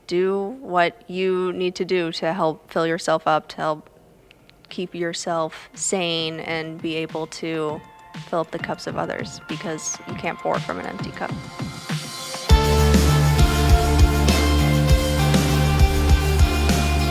do what you need to do to help fill yourself up, to help keep yourself sane and be able to fill up the cups of others, because you can't pour from an empty cup.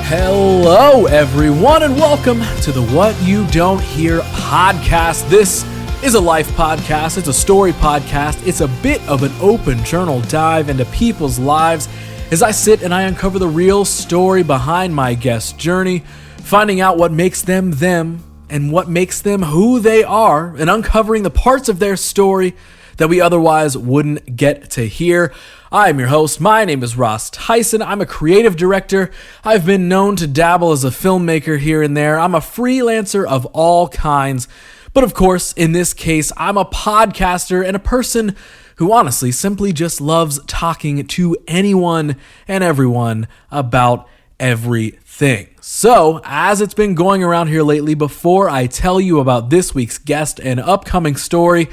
Hello, everyone, and welcome to the What You Don't Hear podcast. This is a life podcast. It's a story podcast. It's a bit of an open journal dive into people's lives as I sit and I uncover the real story behind my guest's journey, finding out what makes them them and what makes them who they are, and uncovering the parts of their story that we otherwise wouldn't get to hear. I'm your host. My name is Ross Tyson. I'm a creative director. I've been known to dabble as a filmmaker here and there. I'm a freelancer of all kinds. But of course, in this case, I'm a podcaster and a person who honestly simply just loves talking to anyone and everyone about everything. So, as it's been going around here lately, before I tell you about this week's guest and upcoming story,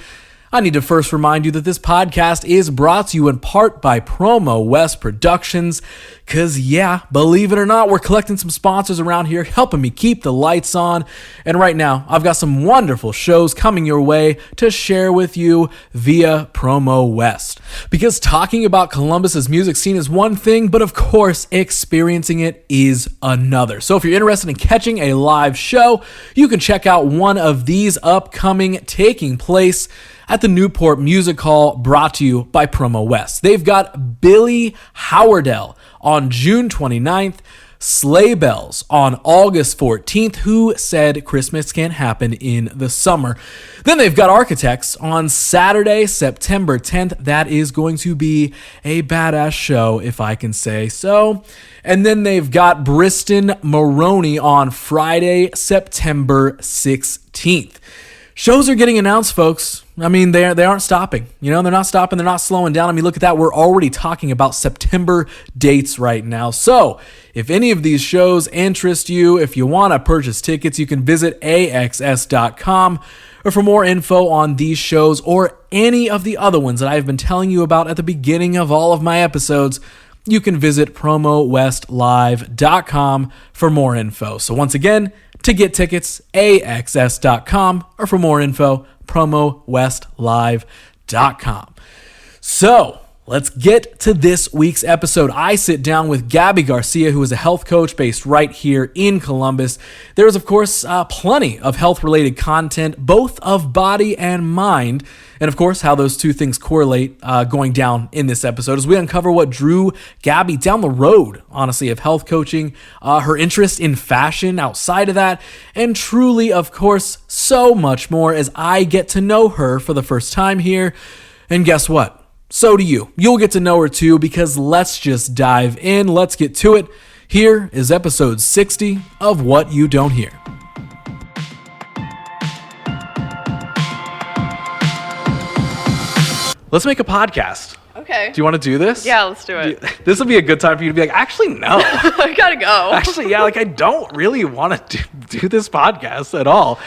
I need to first remind you that this podcast is brought to you in part by Promo West Productions, because yeah, believe it or not, we're collecting some sponsors around here, helping me keep the lights on, and right now, I've got some wonderful shows coming your way to share with you via Promo West. Because talking about Columbus's music scene is one thing, but of course, experiencing it is another. So if you're interested in catching a live show, you can check out one of these upcoming taking place at the Newport Music Hall, brought to you by Promo West. They've got Billy Howardell on June 29th, Sleigh Bells on August 14th, Who Said Christmas Can't Happen in the Summer. Then they've got Architects on Saturday, September 10th. That is going to be a badass show, if I can say so. And then they've got Briston Maroney on Friday, September 16th. Shows are getting announced, folks. I mean, they aren't stopping. You know, they're not stopping. They're not slowing down. I mean, look at that. We're already talking about September dates right now. So if any of these shows interest you, if you want to purchase tickets, you can visit axs.com. Or for more info on these shows or any of the other ones that I've been telling you about at the beginning of all of my episodes, you can visit promowestlive.com for more info. So once again, to get tickets, axs.com, or for more info, promowestlive.com. So, let's get to this week's episode. I sit down with Gabby Garcia, who is a health coach based right here in Columbus. There is, of course, plenty of health-related content, both of body and mind, and of course, how those two things correlate going down in this episode as we uncover what drew Gabby down the road, honestly, of health coaching, her interest in fashion outside of that, and truly, of course, so much more as I get to know her for the first time here. And guess what? So do you. You'll get to know her too, because let's just dive in. Let's get to it. Here is episode 60 of What You Don't Hear. Let's make a podcast. Okay. Do you want to do this? Yeah, let's do it. This will be a good time for you to be like, actually, no. I gotta go. Actually, yeah, like I don't really want to do this podcast at all.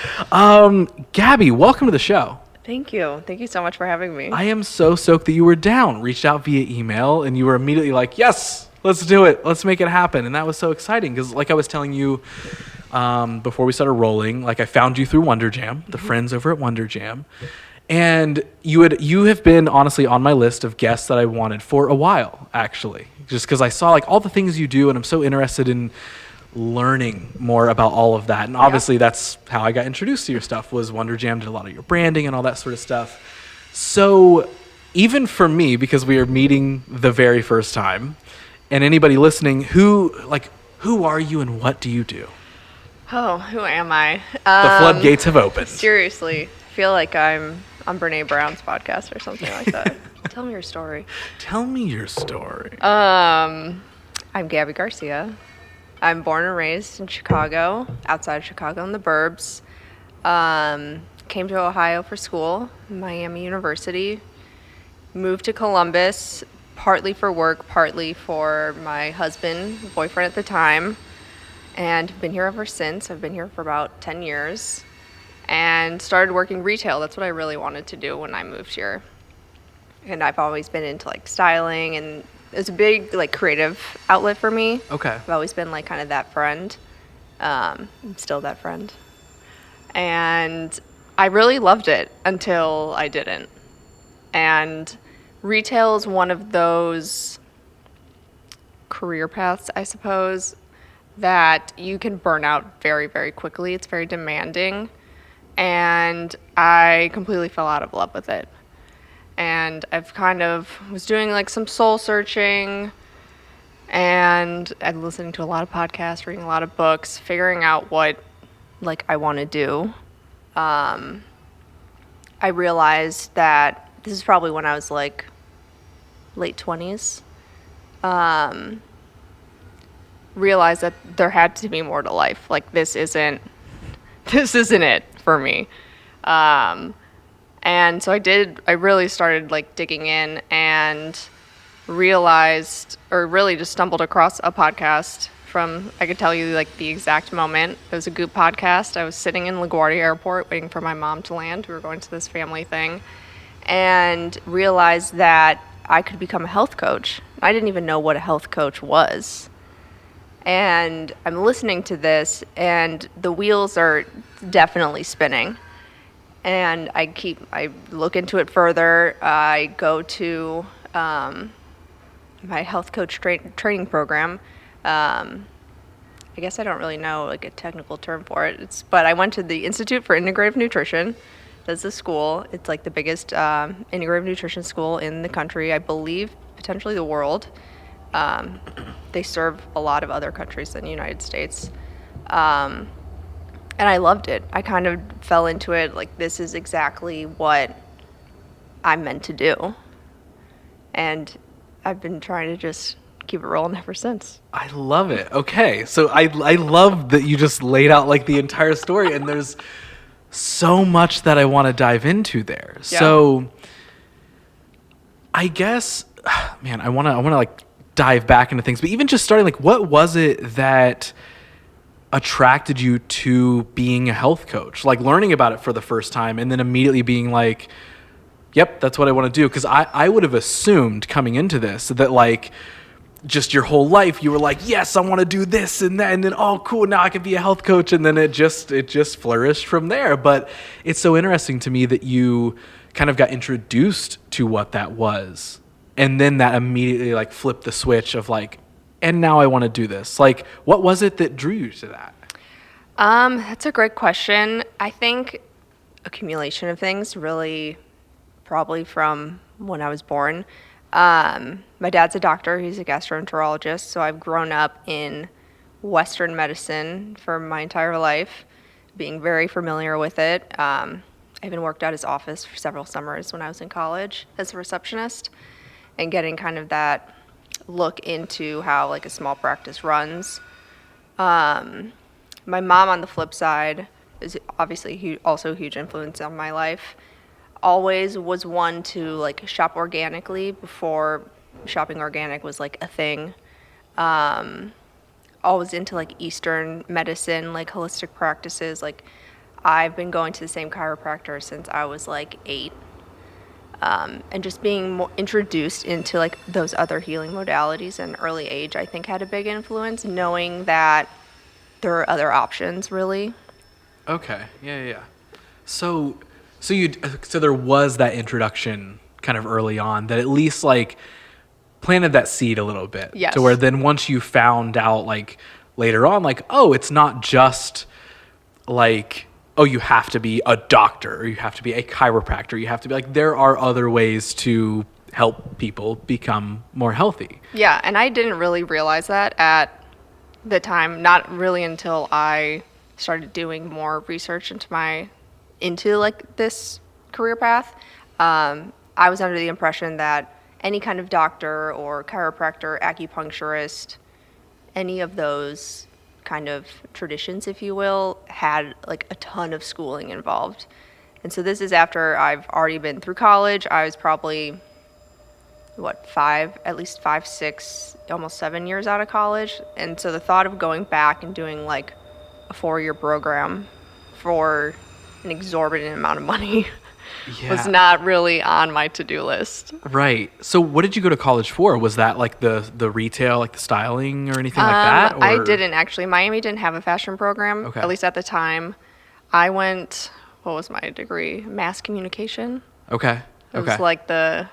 Gabby, welcome to the show. Thank you. Thank you so much for having me. I am so stoked that you were down. Reached out via email, and you were immediately like, yes, let's do it. Let's make it happen. And that was so exciting because, like I was telling you before we started rolling, like I found you through Wonder Jam, the friends over at Wonder Jam. And you have been honestly on my list of guests that I wanted for a while, actually, just because I saw like all the things you do, and I'm so interested in learning more about all of that. And obviously that's how I got introduced to your stuff, was Wonder Jam, did a lot of your branding and all that sort of stuff. So even for me, because we are meeting the very first time, and anybody listening, who are you and what do you do? Oh, who am I? The floodgates have opened. Seriously, I feel like I'm on Brene Brown's podcast or something like that. Tell me your story. Tell me your story. I'm Gabby Garcia. I'm born and raised in Chicago, outside of Chicago in the burbs. Came to Ohio for school, Miami University. Moved to Columbus, partly for work, partly for my husband, boyfriend at the time. And been here ever since. I've been here for about 10 years. And started working retail. That's what I really wanted to do when I moved here. And I've always been into like styling and it was a big like creative outlet for me. Okay. I've always been like kind of that friend. I'm still that friend. And I really loved it until I didn't. And retail is one of those career paths, I suppose, that you can burn out very, very quickly. It's very demanding. And I completely fell out of love with it. And I've kind of was doing like some soul searching, and I'm listening to a lot of podcasts, reading a lot of books, figuring out what like I want to do. I realized that this is probably when I was like late 20s. Realized that there had to be more to life. Like this isn't it for me. And so I really started like digging in and realized, or really just stumbled across a podcast from, I could tell you like the exact moment. It was a Goop podcast. I was sitting in LaGuardia Airport waiting for my mom to land. We were going to this family thing and realized that I could become a health coach. I didn't even know what a health coach was. And I'm listening to this and the wheels are definitely spinning. And I look into it further. I go to my health coach training program. I guess I don't really know like a technical term for it. But I went to the Institute for Integrative Nutrition. That's a school. It's like the biggest integrative nutrition school in the country, I believe, potentially the world. They serve a lot of other countries than the United States. And I loved it. I kind of fell into it like this is exactly what I'm meant to do. And I've been trying to just keep it rolling ever since. I love it. Okay. So I love that you just laid out like the entire story, and there's so much that I want to dive into there. Yeah. So I guess, man, I want to like dive back into things, but even just starting, like, what was it that attracted you to being a health coach? Like learning about it for the first time and then immediately being like, yep, that's what I want to do. Because I would have assumed coming into this that like just your whole life you were like, yes, I want to do this and that, and then oh cool, now I can be a health coach, and then it just flourished from there. But it's so interesting to me that you kind of got introduced to what that was, and then that immediately like flipped the switch of like, and now I want to do this. Like, what was it that drew you to that? That's a great question. I think accumulation of things, really, probably from when I was born. My dad's a doctor. He's a gastroenterologist. So I've grown up in Western medicine for my entire life, being very familiar with it. I even worked at his office for several summers when I was in college as a receptionist, and getting kind of that look into how like a small practice runs. My mom, on the flip side, is obviously also a huge influence on my life. Always was one to like shop organically before shopping organic was like a thing. Always into like Eastern medicine, like holistic practices. Like I've been going to the same chiropractor since I was like 8. And just being more introduced into like those other healing modalities at an early age, I think had a big influence, knowing that there are other options really. Okay. Yeah. So there was that introduction kind of early on that at least like planted that seed a little bit. Yes. To where then once you found out like later on, like, oh, it's not just like, oh, you have to be a doctor or you have to be a chiropractor. You have to be like, there are other ways to help people become more healthy. Yeah, and I didn't really realize that at the time, not really until I started doing more research into like this career path. I was under the impression that any kind of doctor or chiropractor, acupuncturist, any of those kind of traditions, if you will, had like a ton of schooling involved. And so this is after I've already been through college. I was probably, at least 5, 6, almost 7 years out of college. And so the thought of going back and doing like a 4-year program for an exorbitant amount of money was Yeah. not really on my to-do list. Right. So what did you go to college for? Was that like the retail, like the styling or anything like that? Or? I didn't actually. Miami didn't have a fashion program, Okay. at least at the time. I went, what was my degree? Mass communication. Okay. It Okay. was like the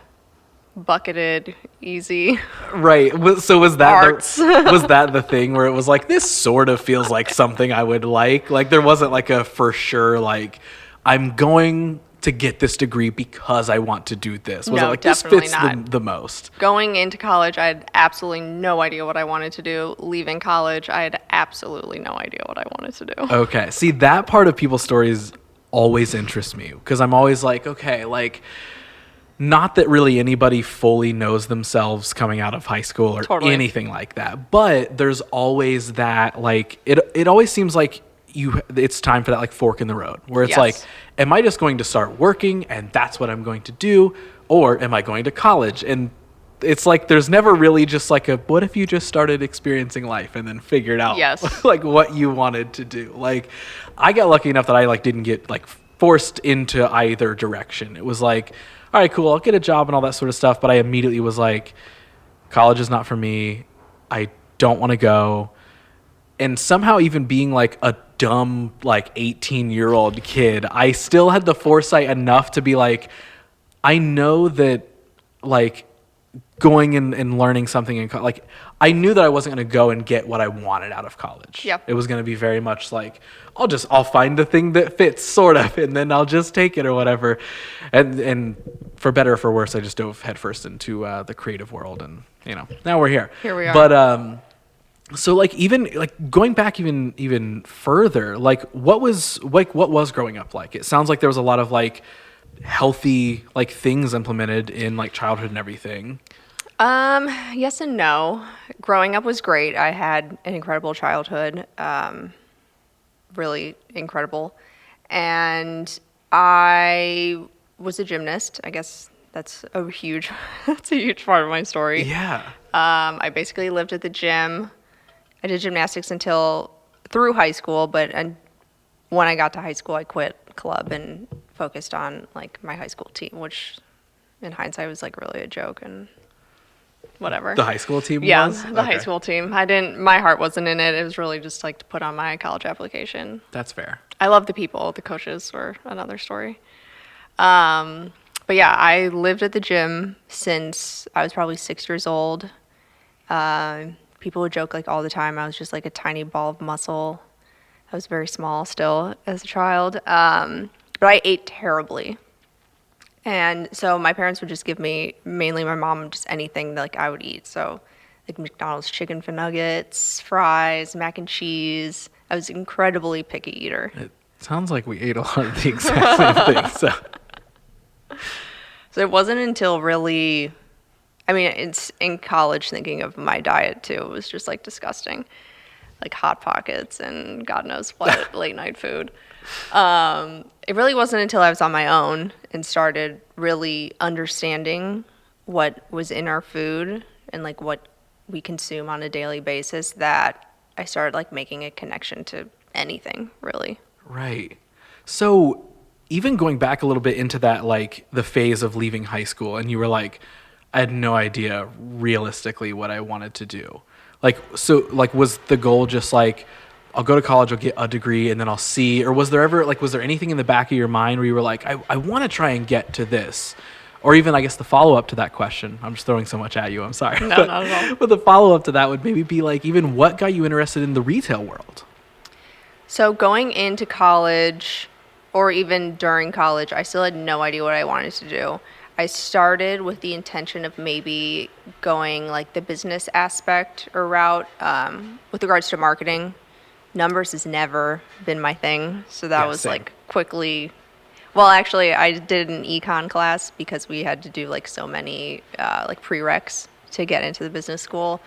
bucketed, easy. Right. So was that Arts. was that the thing where it was like, this sort of feels like something I would like? Like there wasn't like a for sure like I'm going to get this degree because I want to do this. Was No, it like this definitely fits not. the most? Going into college, I had absolutely no idea what I wanted to do. Leaving college, I had absolutely no idea what I wanted to do. Okay. See, that part of people's stories always interests me because I'm always like, okay, like not that really anybody fully knows themselves coming out of high school or Totally. anything like that. But there's always that like it always seems like it's time for that like fork in the road where it's Yes. like, am I just going to start working and that's what I'm going to do, or am I going to college? And it's like there's never really just like a what if you just started experiencing life and then figured out Yes. like what you wanted to do. Like I got lucky enough that I like didn't get like forced into either direction. It was like, all right, cool, I'll get a job and all that sort of stuff, but I immediately was like, college is not for me. I don't want to go. And somehow even being like a dumb like 18-year-old kid, I still had the foresight enough to be like, I know that like going and learning something like I knew that I wasn't going to go and get what I wanted out of college. Yep. It was going to be very much like I'll find the thing that fits sort of and then I'll just take it or whatever. And for better or for worse, I just dove headfirst into the creative world and now we're here. Here we are. But so like even like going back even further, like what was growing up like? It sounds like there was a lot of like healthy like things implemented in like childhood and everything. Yes and no. Growing up was great. I had an incredible childhood, really incredible. And I was a gymnast. I guess that's a huge part of my story. Yeah. I basically lived at the gym. I did gymnastics through high school, but when I got to high school, I quit club and focused on like my high school team, which in hindsight was like really a joke and whatever. The high school team Yeah, was? the high Okay. school team. My heart wasn't in it. It was really just like to put on my college application. That's fair. I love the people. The coaches were another story. But yeah, I lived at the gym since I was probably 6 years old. People would joke like all the time I was just like a tiny ball of muscle. I was very small still as a child. But I ate terribly. And so my parents would just give me, mainly my mom, just anything that like I would eat. So like McDonald's chicken nuggets, fries, mac and cheese. I was an incredibly picky eater. It sounds like we ate a lot of the exact same things. So So it wasn't until really, I mean, it's in college thinking of my diet too. It was just like disgusting, like Hot Pockets and God knows what late night food. It really wasn't until I was on my own and started really understanding what was in our food and like what we consume on a daily basis that I started like making a connection to anything really. right. So even going back a little bit into that, like the phase of leaving high school, and you were like, I had no idea realistically what I wanted to do. Like, so like, was the goal just like, I'll go to college, I'll get a degree, and then I'll see, or was there anything in the back of your mind where you were like, I want to try and get to this? Or even, I guess, the follow-up to that question, I'm just throwing so much at you, I'm sorry. No, not at all. But the follow-up to that would maybe be like, even what got you interested in the retail world? So going into college, or even during college, I still had no idea what I wanted to do. I started with the intention of maybe going like the business aspect or route with regards to marketing. Numbers has never been my thing, so that Yeah, was same. like quickly. Well, actually, I did an econ class because we had to do like so many like prereqs to get into the business school.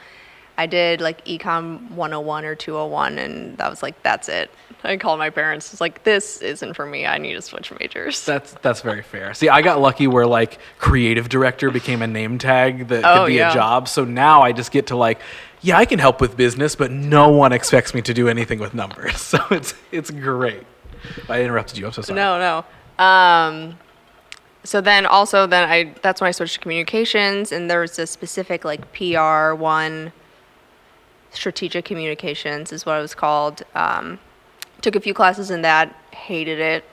I did like econ 101 or 201, and that was like, that's it. I called my parents. It's like, this isn't for me. I need to switch majors. That's very fair. See, I got lucky where like creative director became a name tag that Oh, could be yeah. a job. So now I just get to like, yeah, I can help with business, but no one expects me to do anything with numbers. So it's great. I interrupted you. I'm so sorry. No. So then that's when I switched to communications, and there was a specific like PR one, strategic communications is what it was called. Took a few classes in that, hated it,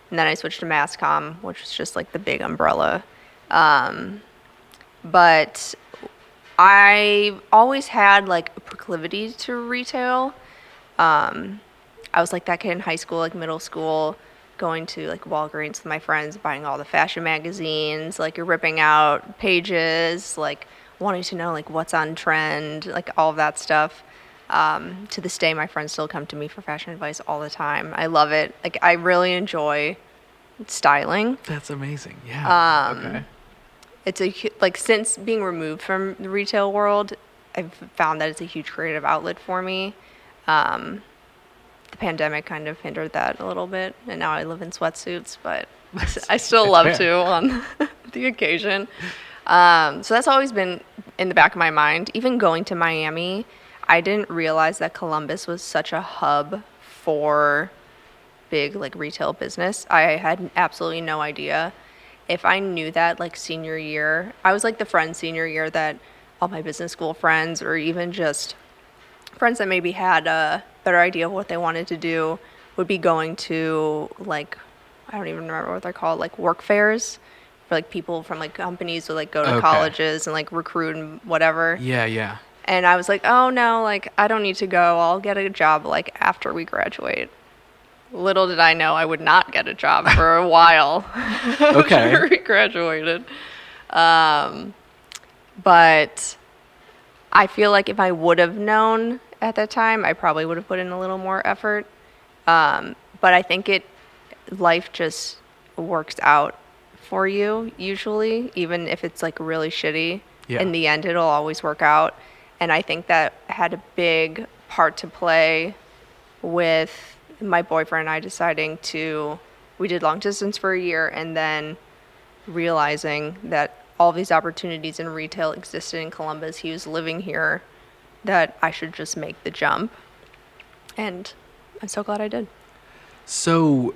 and then I switched to mass comm, which was just like the big umbrella. But I always had like a proclivity to retail. I was like that kid in high school, like middle school, going to like Walgreens with my friends, buying all the fashion magazines, like you're ripping out pages, like wanting to know like what's on trend, like all of that stuff. To this day, my friends still come to me for fashion advice all the time. I love it. Like I really enjoy styling. That's amazing. Yeah. Okay. It's like since being removed from the retail world, I've found that it's a huge creative outlet for me. The pandemic kind of hindered that a little bit, and now I live in sweatsuits, but I still love to on the occasion. So that's always been in the back of my mind. Even going to Miami, I didn't realize that Columbus was such a hub for big like retail business. I had absolutely no idea. If I knew that like senior year, I was like the friend senior year that all my business school friends or even just friends that maybe had a better idea of what they wanted to do would be going to like, I don't even remember what they're called, like work fairs for like people from like companies would like go to colleges and like recruit and whatever. Yeah, yeah. And I was like, oh no, like I don't need to go. I'll get a job like after we graduate. Little did I know I would not get a job for a while after we graduated. But I feel like if I would have known at that time, I probably would have put in a little more effort. But I think life just works out for you usually, even if it's like really shitty. Yeah. In the end, it'll always work out. And I think that had a big part to play with my boyfriend and I deciding we did long distance for a year and then realizing that all these opportunities in retail existed in Columbus. He was living here, that I should just make the jump. And I'm so glad I did. So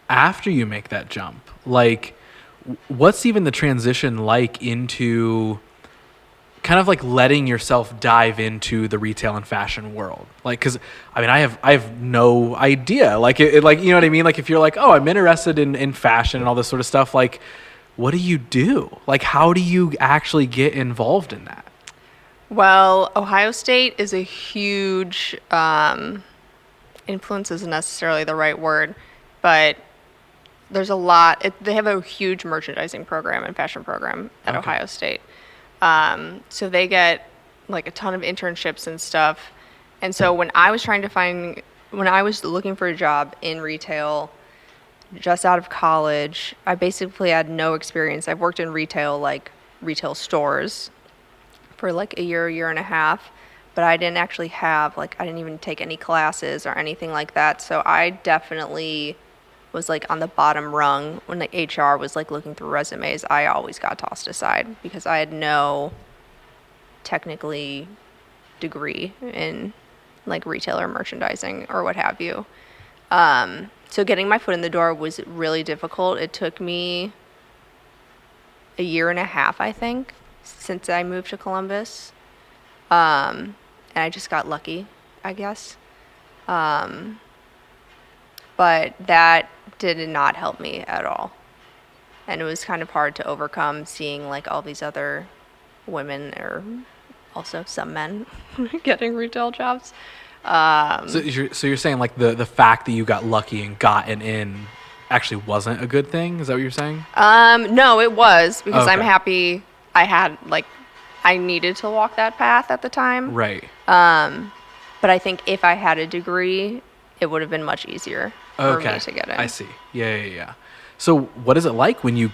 after you make that jump, like what's even the transition like into kind of like letting yourself dive into the retail and fashion world? Like, cause I mean, I have no idea. Like like, you know what I mean? Like if you're like, oh, I'm interested in fashion and all this sort of stuff, like what do you do? Like, how do you actually get involved in that? Well, Ohio State is a huge, influence isn't necessarily the right word, but there's a lot, they have a huge merchandising program and fashion program at Ohio State. So they get like a ton of internships and stuff. And so when I was looking for a job in retail, just out of college, I basically had no experience. I've worked in retail, like retail stores for like a year and a half, but I didn't actually have, like, I didn't even take any classes or anything like that. So I definitely was like on the bottom rung when the HR was like looking through resumes. I always got tossed aside because I had no technically degree in like retail or merchandising or what have you. So getting my foot in the door was really difficult. It took me a year and a half, I think, since I moved to Columbus. And I just got lucky, I guess. But that did not help me at all. And it was kind of hard to overcome seeing like all these other women or also some men getting retail jobs. So you're saying like the fact that you got lucky and gotten in actually wasn't a good thing? Is that what you're saying? No, it was, because I'm happy I needed to walk that path at the time. Right. But I think if I had a degree, it would have been much easier for me to get in. I see. Yeah. So what is it like when you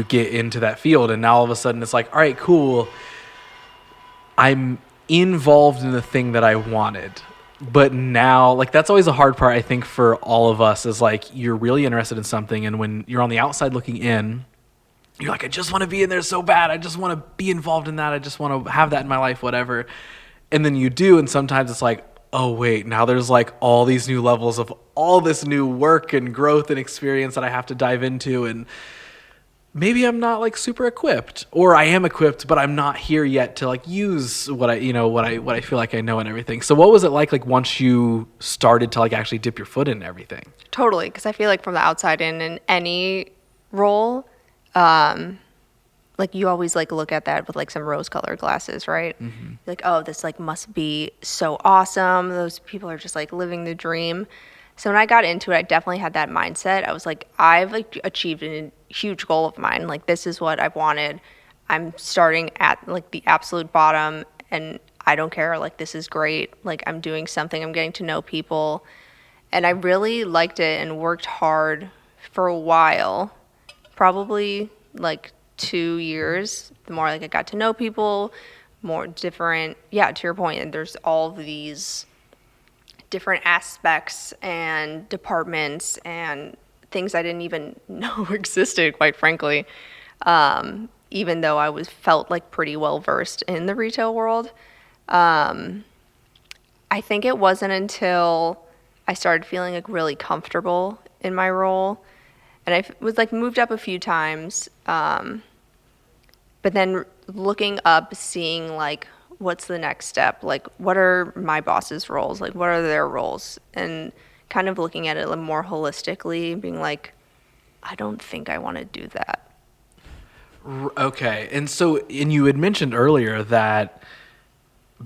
get into that field and now all of a sudden it's like, all right, cool, I'm involved in the thing that I wanted. But now, like, that's always a hard part, I think, for all of us, is like you're really interested in something, and when you're on the outside looking in, you're like, I just want to be in there so bad. I just want to be involved in that. I just want to have that in my life, whatever. And then you do, and sometimes it's like, oh, wait, now there's like all these new levels of all this new work and growth and experience that I have to dive into. And maybe I'm not like super equipped, or I am equipped, but I'm not here yet to like use what I feel like I know and everything. So what was it like once you started to like actually dip your foot in everything? Totally, because I feel like from the outside in any role, like you always like look at that with like some rose-colored glasses, right? Like, oh, this like must be so awesome. Those people are just like living the dream. So when I got into it, I definitely had that mindset. I was like, I've like achieved a huge goal of mine. Like this is what I've wanted. I'm starting at like the absolute bottom, and I don't care. Like this is great. Like I'm doing something. I'm getting to know people, and I really liked it and worked hard for a while, probably like 2 years. The more like I got to know people, more different. Yeah, to your point, and there's all of these different aspects and departments and things I didn't even know existed, quite frankly. Even though I was felt like pretty well versed in the retail world, I think it wasn't until I started feeling like really comfortable in my role, and was like moved up a few times. But then looking up, seeing like what's the next step, like what are my boss's roles, like what are their roles, and kind of looking at it a little more holistically, being like, I don't think I want to do that. Okay. And you had mentioned earlier that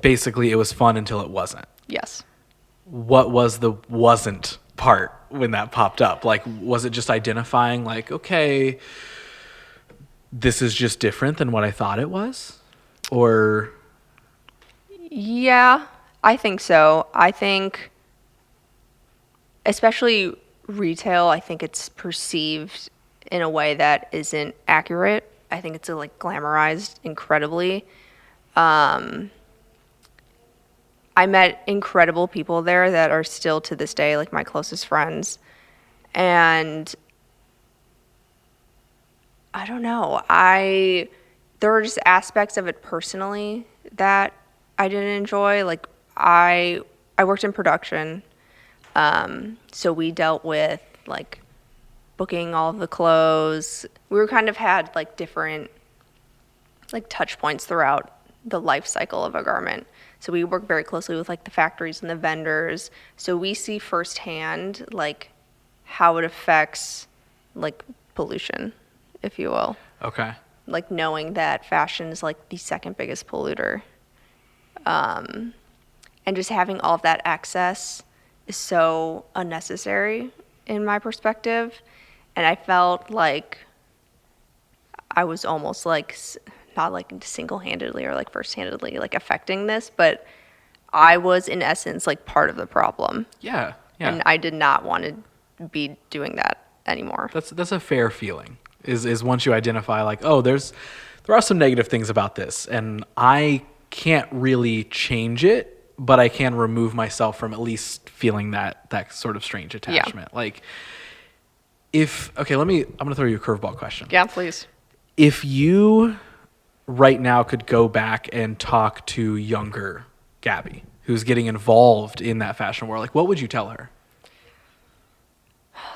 basically it was fun until it wasn't. Yes. What was the wasn't part when that popped up? Like, was it just identifying like, okay, this is just different than what I thought it was? Or Yeah, I think so. I think, especially retail, I think it's perceived in a way that isn't accurate. I think it's like glamorized incredibly. I met incredible people there that are still to this day like my closest friends. And I don't know. There were just aspects of it personally that I didn't enjoy. Like I worked in production. So we dealt with like booking all of the clothes. We were kind of had like different like touch points throughout the life cycle of a garment. So we work very closely with like the factories and the vendors. So we see firsthand like how it affects like pollution, if you will. okay. Like knowing that fashion is like the second biggest polluter. And just having all of that access is so unnecessary in my perspective. And I felt like I was almost like not like single-handedly or like first-handedly like affecting this, but I was in essence like part of the problem. Yeah. Yeah. And I did not want to be doing that anymore. That's a fair feeling. Is once you identify like, oh, there are some negative things about this, and I can't really change it, but I can remove myself from at least feeling that sort of strange attachment. Yeah. Like I'm gonna throw you a curveball question. Yeah, please. If you right now could go back and talk to younger Gabby, who's getting involved in that fashion world, like what would you tell her?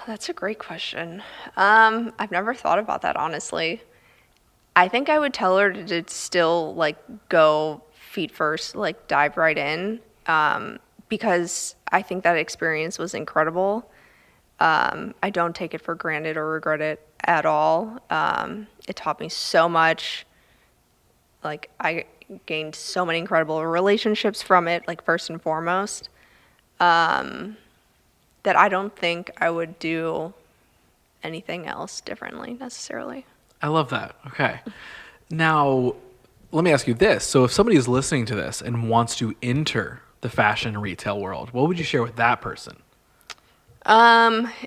That's a great question. I've never thought about that, honestly. I think I would tell her to still like go feet first, like dive right in, because I think that experience was incredible. I don't take it for granted or regret it at all. It taught me so much. Like I gained so many incredible relationships from it, like first and foremost, that I don't think I would do anything else differently necessarily. I love that. Okay. Now, let me ask you this. So if somebody is listening to this and wants to enter the fashion retail world, what would you share with that person?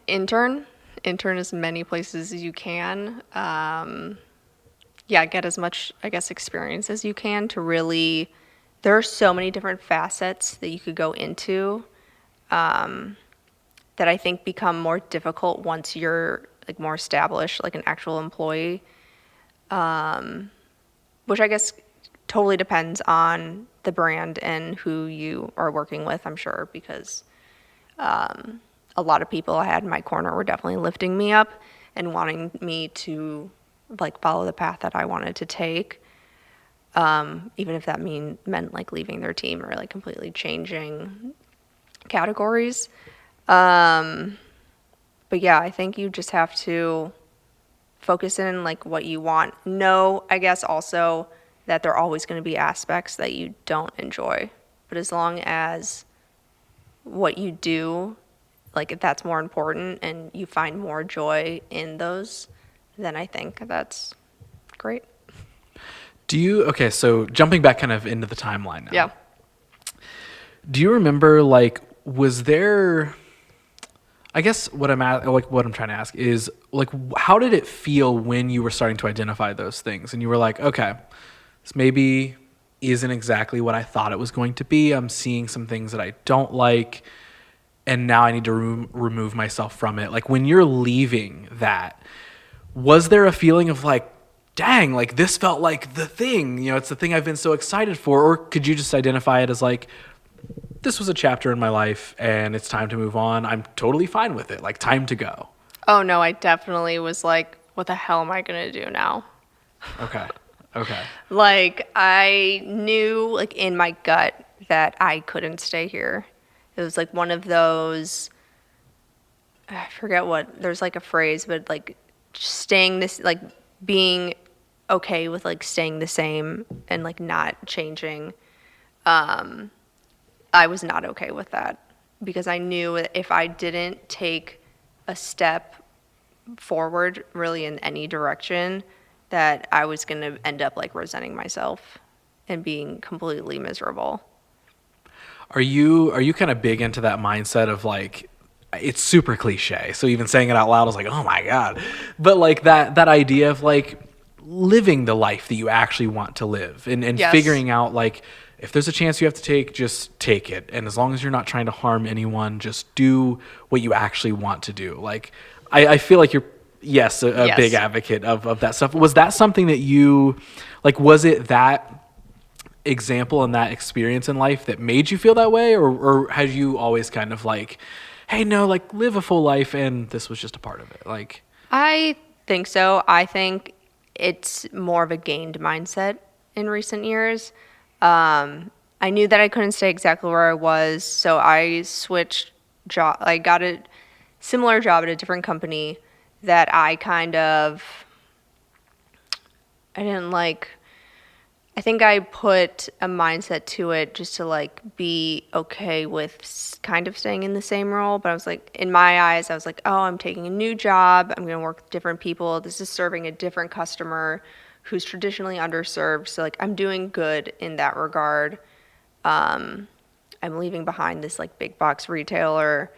Intern as many places as you can. Yeah, get as much, I guess, experience as you can to really, there are so many different facets that you could go into, that I think become more difficult once you're like more established, like an actual employee, which I guess totally depends on the brand and who you are working with, I'm sure, because a lot of people I had in my corner were definitely lifting me up and wanting me to like follow the path that I wanted to take, even if that meant like leaving their team or like completely changing categories. But yeah, I think you just have to focus in like what you want. Know, I guess also that there are always going to be aspects that you don't enjoy. But as long as what you do, like if that's more important and you find more joy in those, then I think that's great. Okay, so jumping back kind of into the timeline now. Yeah. Do you remember, like, was there, I guess what I'm trying to ask is, like, how did it feel when you were starting to identify those things and you were like, okay, this maybe isn't exactly what I thought it was going to be. I'm seeing some things that I don't like, and now I need to remove myself from it. Like, when you're leaving that, was there a feeling of like, dang, like this felt like the thing, it's the thing I've been so excited for? Or could you just identify it as like, this was a chapter in my life and it's time to move on. I'm totally fine with it. Like, time to go. Oh no, I definitely was like, what the hell am I going to do now? Okay. Like, I knew like in my gut that I couldn't stay here. It was like one of those, I forget what, there's like a phrase, but like staying this, like being okay with like staying the same and like not changing. I was not okay with that because I knew if I didn't take a step forward really in any direction, that I was going to end up like resenting myself and being completely miserable. Are you kind of big into that mindset of like, it's super cliche, so even saying it out loud is like, oh my God, but like that idea of like living the life that you actually want to live and Yes. figuring out like, if there's a chance you have to take, just take it. And as long as you're not trying to harm anyone, just do what you actually want to do. Like, I feel like you're, yes, a Yes. big advocate of that stuff. Was that something that you, like, was it that example and that experience in life that made you feel that way? Or had you always kind of like, hey, no, like, live a full life and this was just a part of it? Like, I think so. I think it's more of a gained mindset in recent years. I knew that I couldn't stay exactly where I was, so I switched job. I got a similar job at a different company that I didn't like. I think I put a mindset to it just to like be okay with kind of staying in the same role. But I was like, in my eyes, I was like, oh, I'm taking a new job. I'm going to work with different people. This is serving a different customer who's traditionally underserved. So like, I'm doing good in that regard. I'm leaving behind this like big box retailer.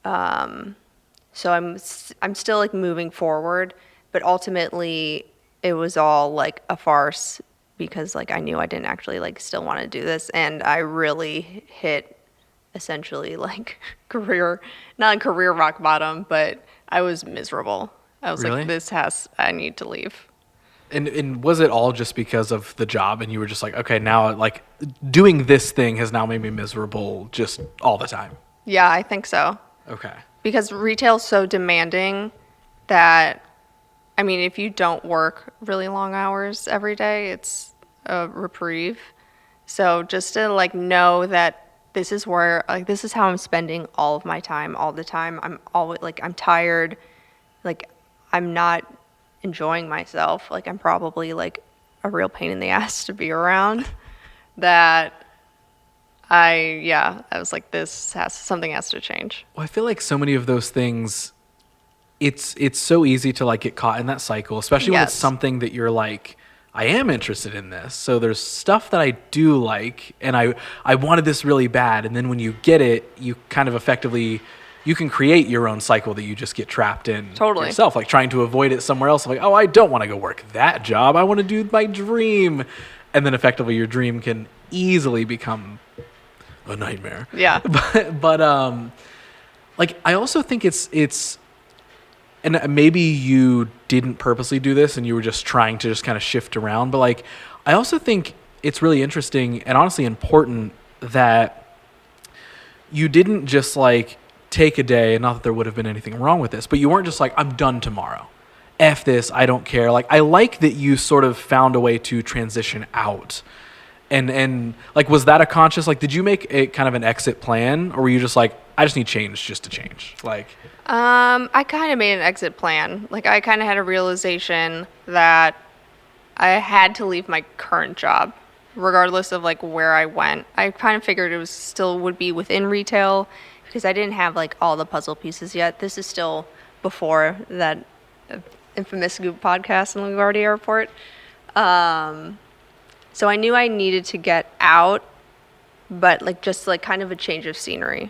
So I'm still like moving forward, but ultimately it was all like a farce because like I knew I didn't actually like still want to do this, and I really hit essentially like not career rock bottom, but I was miserable. I was Really? like, I need to leave. and was it all just because of the job and you were just like, okay, now like doing this thing has now made me miserable just all the time? Yeah, I think so. Okay. Because retail's so demanding that, I mean, if you don't work really long hours every day, it's a reprieve. So just to like know that this is where, like, this is how I'm spending all of my time all the time. I'm always like, I'm tired. Like, I'm not enjoying myself. Like, I'm probably like a real pain in the ass to be around. That I was like, something has to change. Well, I feel like so many of those things, it's so easy to like get caught in that cycle, especially when it's Yes. something that you're like, I am interested in this. So there's stuff that I do like, and I wanted this really bad. And then when you get it, you kind of effectively, you can create your own cycle that you just get trapped in Totally. yourself, like trying to avoid it somewhere else. Like, oh, I don't want to go work that job. I want to do my dream. And then effectively your dream can easily become a nightmare. Yeah. But like, I also think it's and maybe you didn't purposely do this and you were just trying to just kind of shift around, but like, I also think it's really interesting and honestly important that you didn't just like take a day, and not that there would have been anything wrong with this, but you weren't just like, I'm done tomorrow. F this, I don't care. Like, I like that you sort of found a way to transition out. And like, was that a conscious, like, did you make it kind of an exit plan, or were you just like, I just need change just to change? Like, I kind of made an exit plan. Like, I kind of had a realization that I had to leave my current job, regardless of like where I went. I kind of figured it was still would be within retail because I didn't have like all the puzzle pieces yet. This is still before that infamous Goop podcast in LaGuardia Airport. So I knew I needed to get out, but like just like kind of a change of scenery.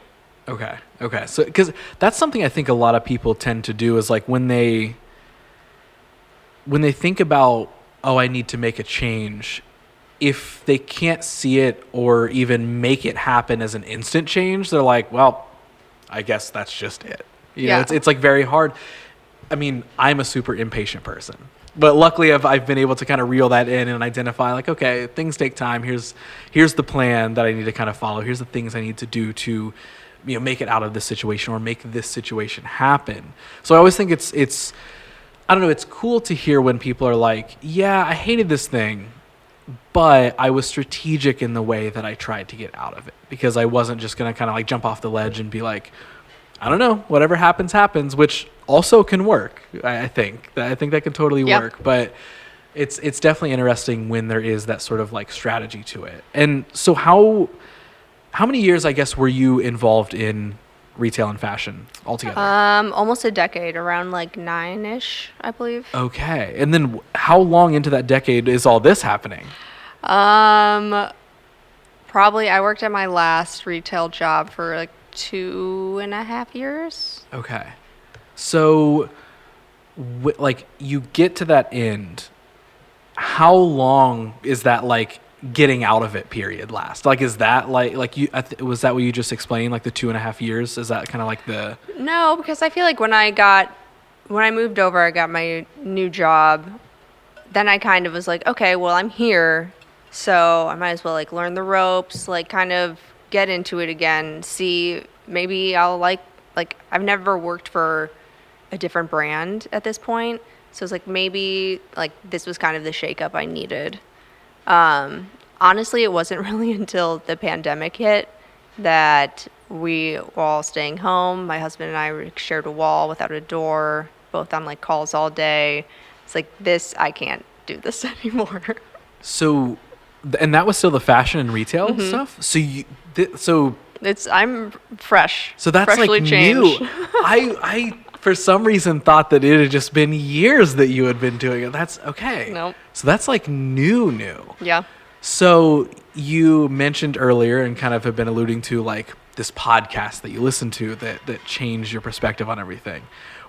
okay. So, because that's something I think a lot of people tend to do is like when they think about, oh, I need to make a change, if they can't see it or even make it happen as an instant change, they're like, well, I guess that's just it. You know, it's like very hard. I mean, I'm a super impatient person, but luckily I've been able to kind of reel that in and identify like, okay, things take time. Here's the plan that I need to kind of follow. Here's the things I need to do to, you know, make it out of this situation or make this situation happen. So I always think it's I don't know, it's cool to hear when people are like, yeah, I hated this thing, but I was strategic in the way that I tried to get out of it, because I wasn't just going to kind of like jump off the ledge and be like, I don't know, whatever happens, happens, which also can work. I think that can totally work, but it's definitely interesting when there is that sort of like strategy to it. And so how many years, I guess, were you involved in retail and fashion altogether? Almost a decade, around like 9-ish, I believe. Okay. And then how long into that decade is all this happening? Probably I worked at my last retail job for like 2.5 years. Okay. So, like, you get to that end. How long is that, like, getting out of it period last? Like, is that like you, was that what you just explained? Like the 2.5 years? Is that kind of like the... No, because I feel like when I moved over, I got my new job. Then I kind of was like, okay, well, I'm here, so I might as well like learn the ropes, like kind of get into it again, see, maybe I'll like I've never worked for a different brand at this point. So it's like maybe like this was kind of the shakeup I needed. Honestly, it wasn't really until the pandemic hit that we were all staying home. My husband and I shared a wall without a door, both on like calls all day. It's like this, I can't do this anymore. So, and that was still the fashion and retail stuff? So I'm fresh. So that's freshly like changed. new. I for some reason thought that it had just been years that you had been doing it. That's okay. Nope. So that's like new. Yeah. So you mentioned earlier and kind of have been alluding to like this podcast that you listen to that changed your perspective on everything.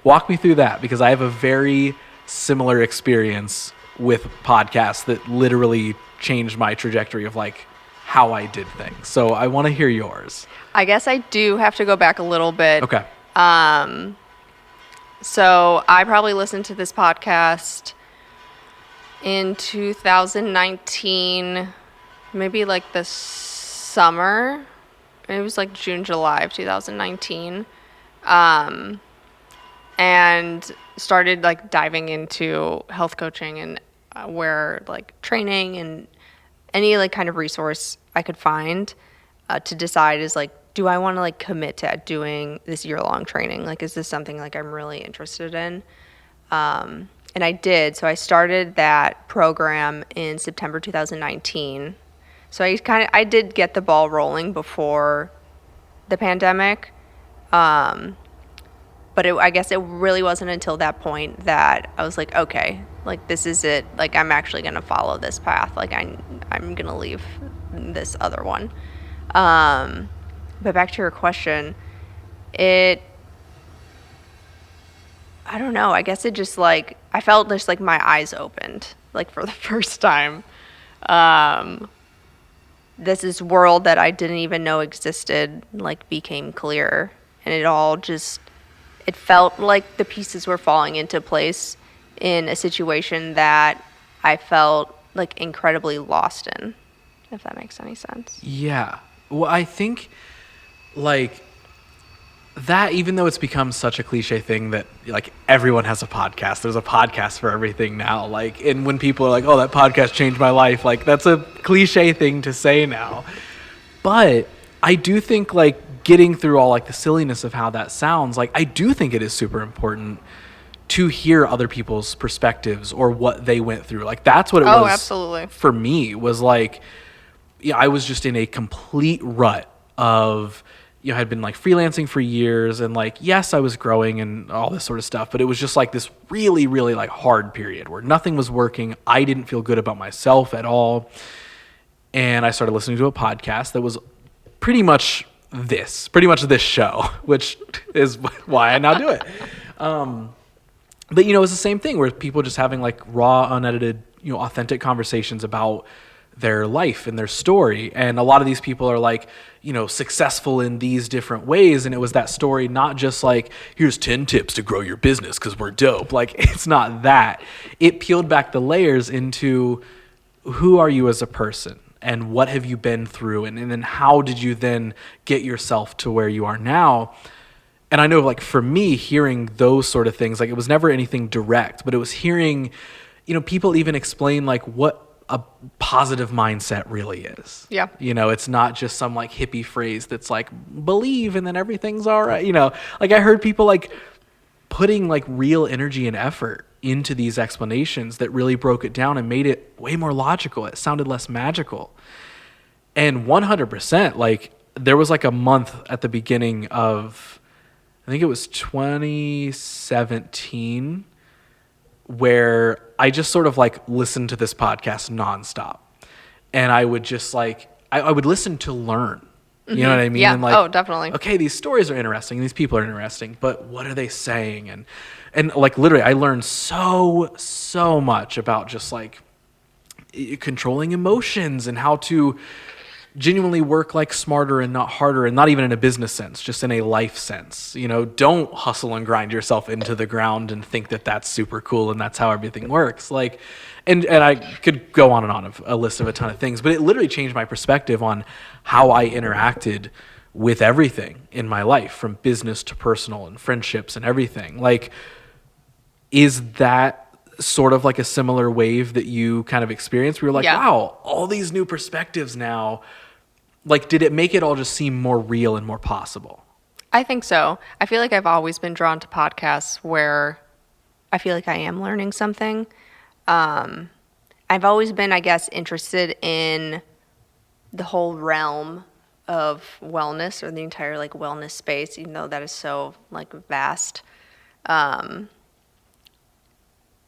Walk me through that, because I have a very similar experience with podcasts that literally changed my trajectory of like how I did things. So I want to hear yours. I guess I do have to go back a little bit. Okay. So I probably listened to this podcast in 2019, maybe like the summer. It was like June, July of 2019. And started like diving into health coaching and where like training and any like kind of resource I could find to decide is like, do I want to like commit to doing this year-long training? Like, is this something like I'm really interested in? And I did. So I started that program in September 2019. So I did get the ball rolling before the pandemic. But I guess it really wasn't until that point that I was like, okay, like this is it. Like I'm actually going to follow this path. Like I'm going to leave this other one. But back to your question, I don't know. I guess it just like, I felt just like my eyes opened, like for the first time. This world that I didn't even know existed, like became clear, and it felt like the pieces were falling into place in a situation that I felt like incredibly lost in, if that makes any sense. Yeah. Well, I think like that, even though it's become such a cliche thing that like everyone has a podcast, there's a podcast for everything now. Like, and when people are like, oh, that podcast changed my life, like that's a cliche thing to say now. But I do think like getting through all like the silliness of how that sounds, like I do think it is super important to hear other people's perspectives or what they went through. Like that's what it Oh, was absolutely. for me, was like, yeah, I was just in a complete rut of, you know, I had been like freelancing for years, and like, yes, I was growing and all this sort of stuff, but it was just like this really, really like hard period where nothing was working. I didn't feel good about myself at all. And I started listening to a podcast that was pretty much this show, which is why I now do it. But, you know, it's the same thing where people just having like raw, unedited, you know, authentic conversations about their life and their story. And a lot of these people are like, you know, successful in these different ways. And it was that story, not just like, here's 10 tips to grow your business because we're dope. Like, it's not that. It peeled back the layers into who are you as a person and what have you been through? And then how did you then get yourself to where you are now? And I know, like, for me, hearing those sort of things, like, it was never anything direct, but it was hearing, you know, people even explain, like, what a positive mindset really is. Yeah. You know, it's not just some, like, hippie phrase that's, like, believe and then everything's all right. You know, like, I heard people, like, putting, like, real energy and effort into these explanations that really broke it down and made it way more logical. It sounded less magical. And 100%, like, there was, like, a month at the beginning of, I think it was 2017, where I just sort of like listened to this podcast nonstop. And I would just like, I would listen to learn. You know what I mean? Yeah. And like, Oh, definitely. okay, these stories are interesting. These people are interesting, but what are they saying? And like literally I learned so much about just like controlling emotions and how to genuinely work like smarter and not harder, and not even in a business sense, just in a life sense. You know, don't hustle and grind yourself into the ground and think that that's super cool and that's how everything works. Like, and I could go on and on of a list of a ton of things, but it literally changed my perspective on how I interacted with everything in my life, from business to personal and friendships and everything. Like, is that sort of like a similar wave that you kind of experienced? We were like, Yeah. wow, all these new perspectives now. Like, did it make it all just seem more real and more possible? I think so. I feel like I've always been drawn to podcasts where I feel like I am learning something. I've always been, I guess, interested in the whole realm of wellness, or the entire like wellness space, even though that is so like vast.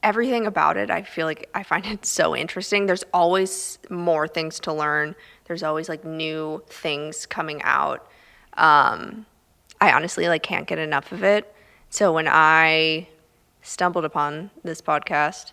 Everything about it, I feel like I find it so interesting. There's always more things to learn. There's always like new things coming out. I honestly like can't get enough of it. So when I stumbled upon this podcast,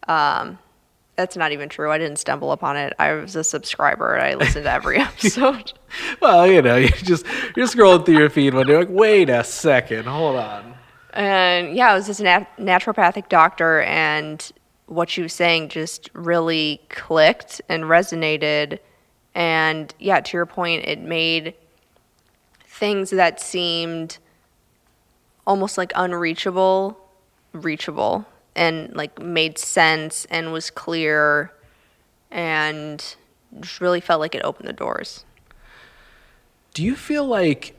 that's not even true. I didn't stumble upon it. I was a subscriber. I listened to every episode. Well, you know, you're scrolling through your feed one day, like, wait a second, hold on. And yeah, I was just a naturopathic doctor, and what she was saying just really clicked and resonated. And yeah, to your point, it made things that seemed almost like unreachable, reachable, and like made sense and was clear, and just really felt like it opened the doors. Do you feel like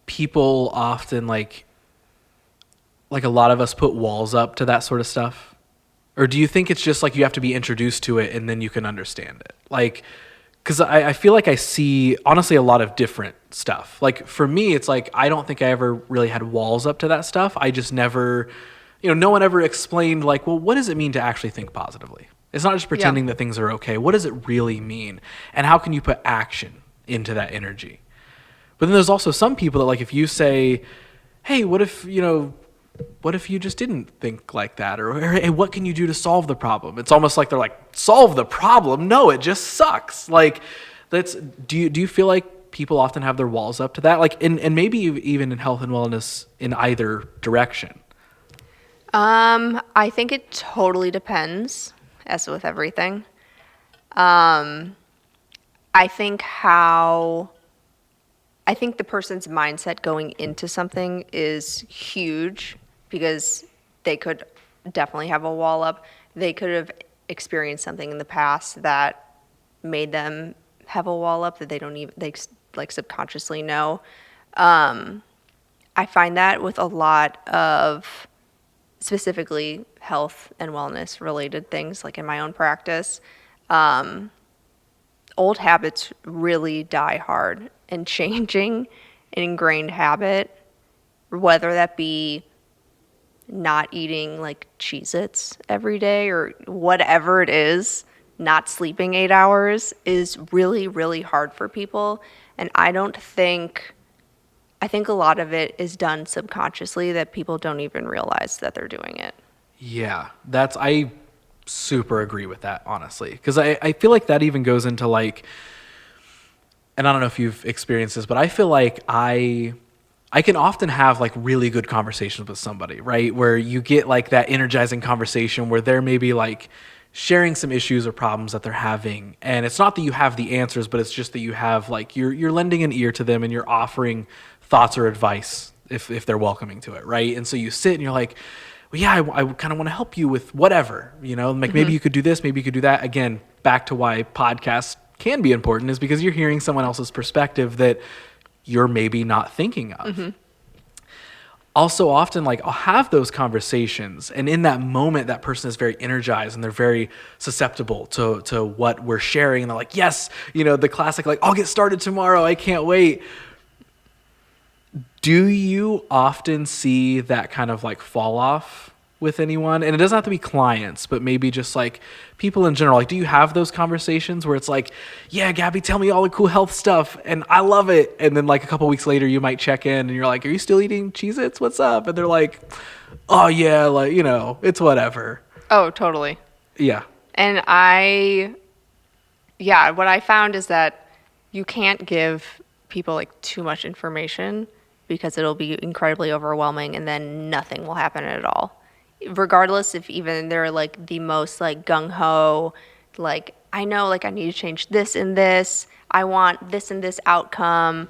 people often like a lot of us put walls up to that sort of stuff? Or do you think it's just like you have to be introduced to it and then you can understand it? Like, because I feel like I see, honestly, a lot of different stuff. Like, for me, it's like I don't think I ever really had walls up to that stuff. I just never, you know, no one ever explained, like, well, what does it mean to actually think positively? It's not just pretending that things are okay. What does it really mean? And how can you put action into that energy? But then there's also some people that, like, if you say, hey, what if you just didn't think like that? Or, hey, what can you do to solve the problem? It's almost like they're like, solve the problem? No, it just sucks. Like, do you feel like people often have their walls up to that? Like, and maybe even in health and wellness in either direction? I think it totally depends, as with everything. I think how I think the person's mindset going into something is huge because they could definitely have a wall up. They could have experienced something in the past that made them have a wall up that they don't even, they like subconsciously know. I find that with a lot of specifically health and wellness related things, like in my own practice. Old habits really die hard, and changing an ingrained habit, whether that be not eating like Cheez-Its every day or whatever it is, not sleeping 8 hours is really, really hard for people. And I think a lot of it is done subconsciously that people don't even realize that they're doing it. Yeah, I super agree with that, honestly. Because I feel like that even goes into like, and I don't know if you've experienced this, but I feel like I can often have like really good conversations with somebody, right? Where you get like that energizing conversation where they're maybe like sharing some issues or problems that they're having. And it's not that you have the answers, but it's just that you have like, you're lending an ear to them and you're offering thoughts or advice if they're welcoming to it, right? And so you sit and you're like, well, yeah, I kind of want to help you with whatever, you know, like maybe you could do this, maybe you could do that. Again, back to why podcasts can be important is because you're hearing someone else's perspective that you're maybe not thinking of. Also, often, like, I'll have those conversations, and in that moment, that person is very energized and they're very susceptible to what we're sharing. And they're like, yes, you know, the classic, like, I'll get started tomorrow. I can't wait. Do you often see that kind of like fall off with anyone? And it doesn't have to be clients, but maybe just like people in general. Like, do you have those conversations where it's like, yeah, Gabby, tell me all the cool health stuff and I love it. And then like a couple weeks later, you might check in and you're like, are you still eating Cheez-Its? What's up? And they're like, oh yeah, like, you know, it's whatever. Oh, totally. Yeah. And what I found is that you can't give people like too much information because it'll be incredibly overwhelming and then nothing will happen at all. Regardless if even they're like the most like gung-ho, like, I know like I need to change this and this, I want this and this outcome.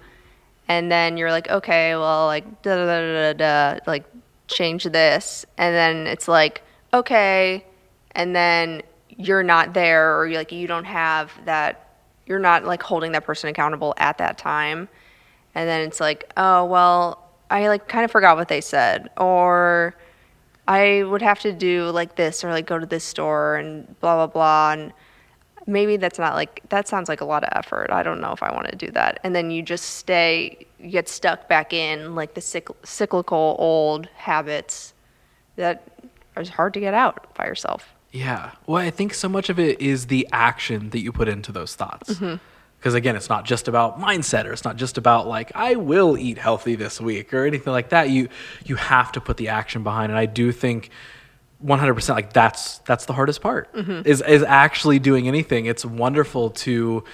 And then you're like, okay, well, like, da da da da da, like, change this. And then it's like, okay. And then you're not there, or you're like, you don't have that, you're not like holding that person accountable at that time. And then it's like, oh, well, I like kind of forgot what they said, or I would have to do like this, or like go to this store and blah, blah, blah. And maybe that's not like, that sounds like a lot of effort. I don't know if I want to do that. And then you just you get stuck back in like the cyclical old habits that are hard to get out by yourself. Yeah. Well, I think so much of it is the action that you put into those thoughts. Because again, it's not just about mindset, or it's not just about like, I will eat healthy this week or anything like that. You have to put the action behind it. I do think 100% like that's the hardest part is actually doing anything. It's wonderful to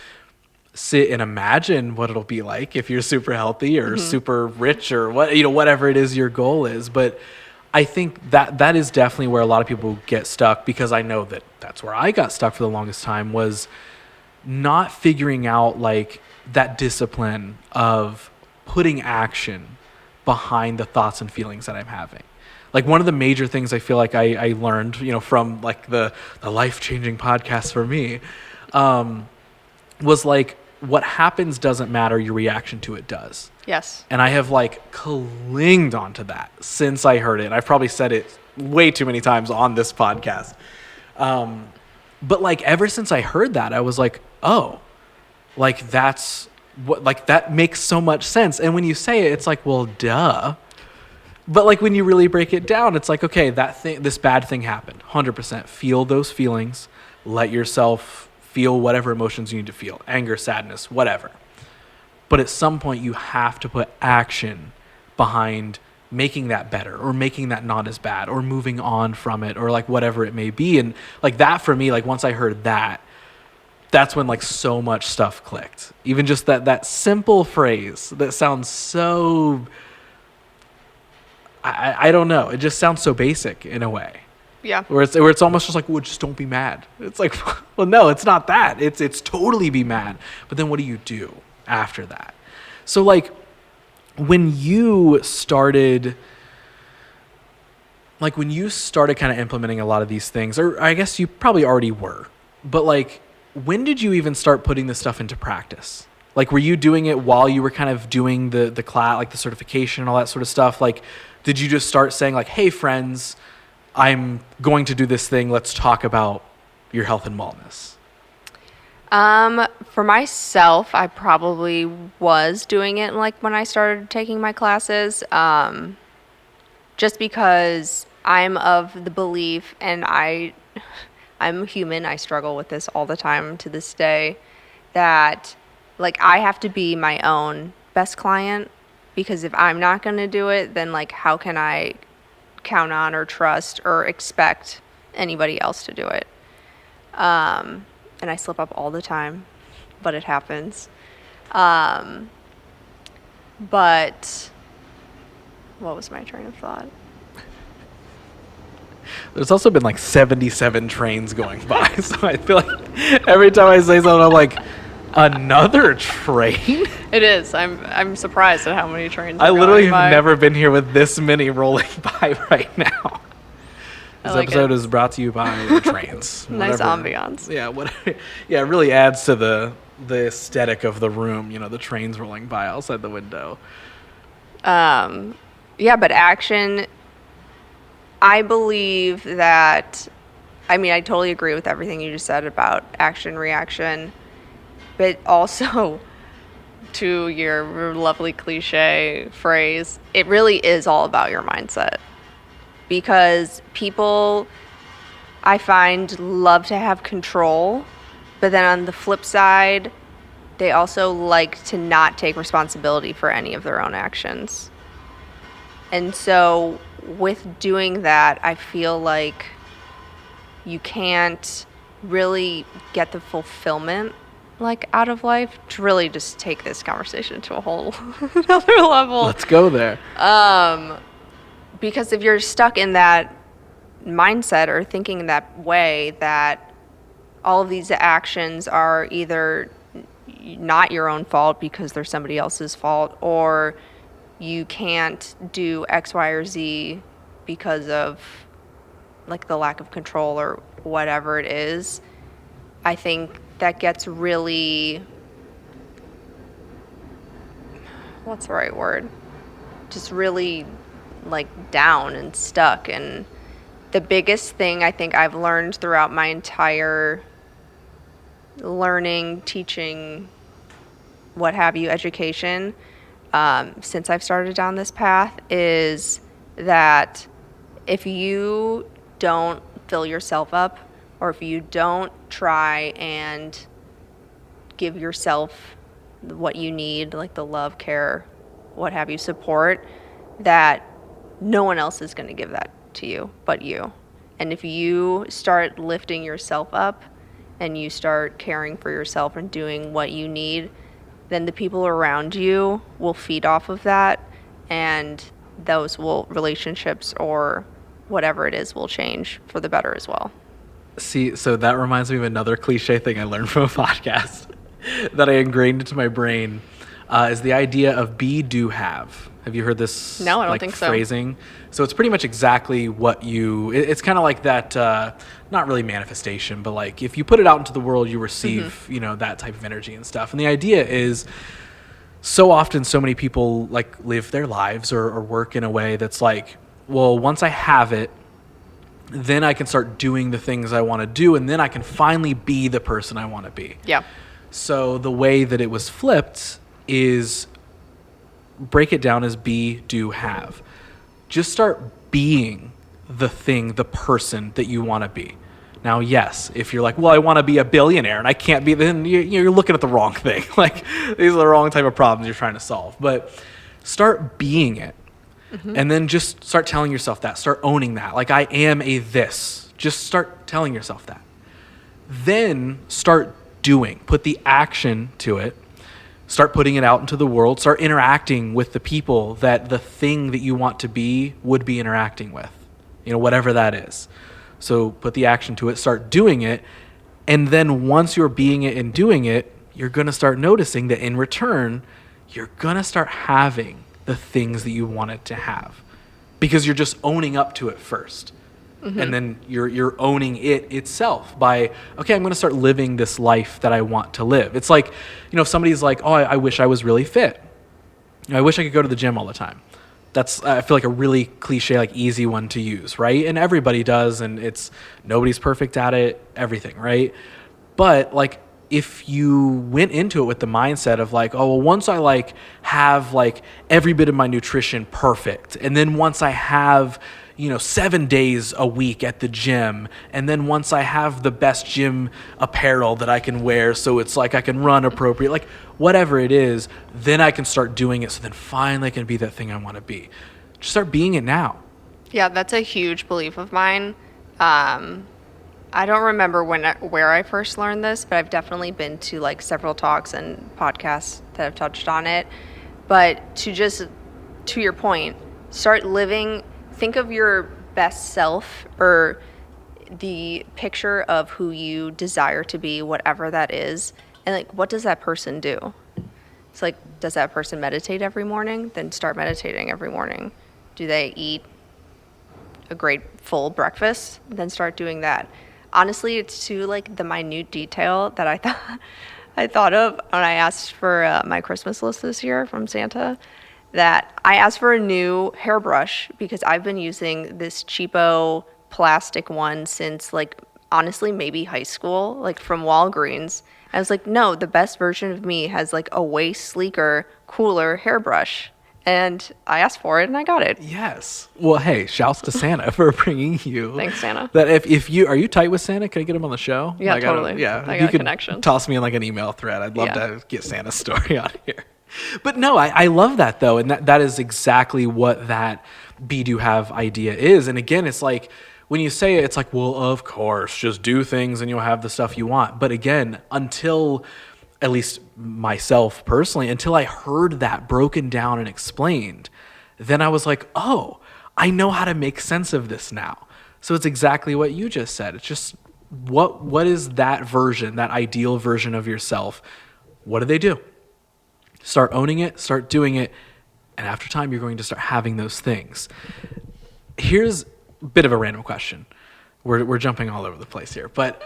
sit and imagine what it'll be like if you're super healthy or super rich or what, you know, whatever it is your goal is. But I think that is definitely where a lot of people get stuck, because I know that's where I got stuck for the longest time, was not figuring out like that discipline of putting action behind the thoughts and feelings that I'm having. Like, one of the major things I feel like I learned, you know, from like the life-changing podcast for me, was like, what happens doesn't matter, your reaction to it does. Yes. And I have like clinged onto that since I heard it. I've probably said it way too many times on this podcast. But like ever since I heard that, I was like, oh, like that's what, like that makes so much sense. And when you say it, it's like, well, duh. But like when you really break it down, it's like, okay, this bad thing happened. 100%. Feel those feelings. Let yourself feel whatever emotions you need to feel. Anger, sadness, whatever. But at some point you have to put action behind making that better, or making that not as bad, or moving on from it, or like whatever it may be. And like that for me, like once I heard that, that's when like so much stuff clicked. Even just that simple phrase that sounds so, I don't know. It just sounds so basic in a way. Yeah. Where it's almost just like, well, just don't be mad. It's like, well, no, it's not that. It's totally be mad. But then what do you do after that? So like when you started kind of implementing a lot of these things, or I guess you probably already were, but like when did you even start putting this stuff into practice? Like, were you doing it while you were kind of doing the class, like the certification and all that sort of stuff? Like, did you just start saying like, hey friends, I'm going to do this thing. Let's talk about your health and wellness. For myself, I probably was doing it like when I started taking my classes, just because I'm of the belief, and I'm human, I struggle with this all the time to this day, that like I have to be my own best client, because if I'm not going to do it, then like how can I count on or trust or expect anybody else to do it? And I slip up all the time, but it happens. But what was my train of thought? There's also been like 77 trains going by, so I feel like every time I say something, I'm like, another train? It is. I'm surprised at how many trains. I literally going by. have never been here with this many rolling by right now. This like episode it. is brought to you by the trains. Nice Whatever. ambiance. Yeah, yeah, it really adds to the aesthetic of the room, the trains rolling by outside the window. Yeah, but action, I believe that, I mean, I totally agree with everything you just said about action, reaction, but also to your lovely cliche phrase, it really is all about your mindset. Because people, I find, love to have control, but then on the flip side, they also like to not take responsibility for any of their own actions. And so with doing that, I feel like you can't really get the fulfillment like out of life, to really just take this conversation to a whole another level. Let's go there. Because if you're stuck in that mindset or thinking in that way, that all of these actions are either not your own fault because they're somebody else's fault, or you can't do X, Y, or Z because of like the lack of control or whatever it is, I think that gets really, what's the right word? Just really like down and stuck. And the biggest thing I think I've learned throughout my entire learning, teaching, what have you, education, since I've started down this path, is that if you don't fill yourself up, or if you don't try and give yourself what you need, like the love, care, what have you, support, that no one else is going to give that to you but you. And if you start lifting yourself up and you start caring for yourself and doing what you need, then the people around you will feed off of that, and those relationships or whatever it is will change for the better as well. See, so that reminds me of another cliche thing I learned from a podcast that I ingrained into my brain, is the idea of be, do, have. Have you heard this? No, I don't think so. Phrasing? So it's pretty much exactly what it's kind of like that, not really manifestation, but like if you put it out into the world, you receive, that type of energy and stuff. And the idea is, so often so many people like live their lives or work in a way that's like, well, once I have it, then I can start doing the things I want to do, and then I can finally be the person I want to be. Yeah. So the way that it was flipped is, break it down as be, do, have. Just start being the thing, the person that you want to be. Now, yes, if you're like, well, I want to be a billionaire and I can't be, then you're looking at the wrong thing. Like, these are the wrong type of problems you're trying to solve. But start being it. Mm-hmm. And then just start telling yourself that. Start owning that. Like, I am a this. Just start telling yourself that. Then start doing. Put the action to it. Start putting it out into the world. Start interacting with the people that the thing that you want to be would be interacting with. Whatever that is. So put the action to it. Start doing it. And then once you're being it and doing it, you're going to start noticing that in return, you're going to start having the things that you wanted to have because you're just owning up to it first. And then you're owning it itself by, okay, I'm going to start living this life that I want to live. It's like, if somebody's like, oh, I wish I was really fit. I wish I could go to the gym all the time. That's, I feel like, a really cliche, like easy one to use, right? And everybody does, and nobody's perfect at it, everything, right? But like, if you went into it with the mindset of like, oh, well, once I like have like every bit of my nutrition perfect, and then once I have 7 days a week at the gym, and then once I have the best gym apparel that I can wear, so it's like I can run appropriate, like whatever it is, then I can start doing it. So then finally I can be that thing I want to be. Just start being it now. Yeah, that's a huge belief of mine. I don't remember where I first learned this, but I've definitely been to like several talks and podcasts that have touched on it. But to your point, start living. Think of your best self or the picture of who you desire to be, whatever that is. And like, what does that person do? It's like, does that person meditate every morning? Then start meditating every morning. Do they eat a great full breakfast? Then start doing that. Honestly, it's to like the minute detail that I thought of when I asked for my Christmas list this year from Santa. That I asked for a new hairbrush because I've been using this cheapo plastic one since like honestly maybe high school, like from Walgreens. I was like, no, the best version of me has like a way sleeker, cooler hairbrush. And I asked for it and I got it. Yes. Well, hey, shouts to Santa for bringing you. Thanks, Santa. That if you are you tight with Santa? Can I get him on the show? Yeah, totally. Yeah, I if got you could connections. toss me in like an email thread. I'd love to get Santa's story on here. But no, I love that though, and that is exactly what that be do have idea is. And again, it's like when you say it, it's like, well, of course, just do things and you'll have the stuff you want. But again, until at least myself personally, until I heard that broken down and explained, then I was like, oh, I know how to make sense of this now. So it's exactly what you just said. It's just what is that version, that ideal version of yourself? What do they do? Start owning it, start doing it, and after time, you're going to start having those things. Here's a bit of a random question. We're jumping all over the place here, but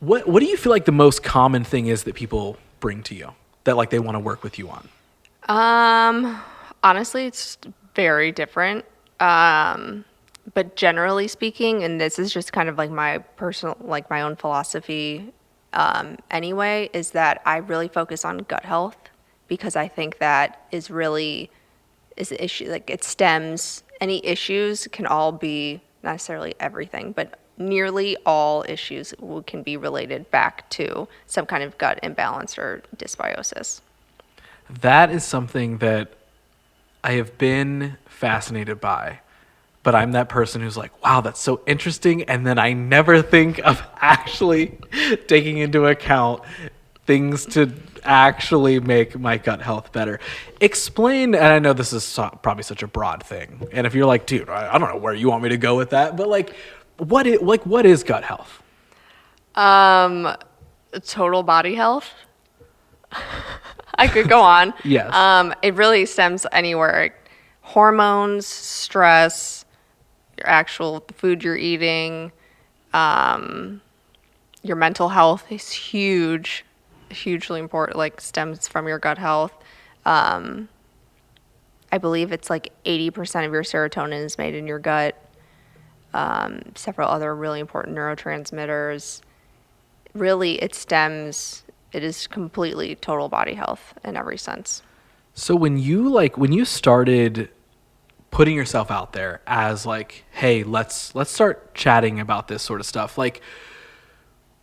what do you feel like the most common thing is that people bring to you that like they want to work with you on? Honestly, it's very different. But generally speaking, and this is just kind of like my personal, like my own philosophy, anyway, is that I really focus on gut health. Because I think that is an issue, like it stems, any issues can all be, not necessarily everything, but nearly all issues can be related back to some kind of gut imbalance or dysbiosis. That is something that I have been fascinated by, but I'm that person who's like, wow, that's so interesting. And then I never think of actually taking into account things to actually make my gut health better. Explain, and I know this is probably such a broad thing, and if you're like, dude, I don't know where you want me to go with that, but like, what is gut health? Total body health. I could go on. Yes. It really stems anywhere. Hormones, stress, your actual food you're eating, your mental health is hugely important, like stems from your gut health. I believe it's like 80% of your serotonin is made in your gut. Several other really important neurotransmitters. Really, it is completely total body health in every sense. So when you started putting yourself out there as like, hey, let's start chatting about this sort of stuff, like,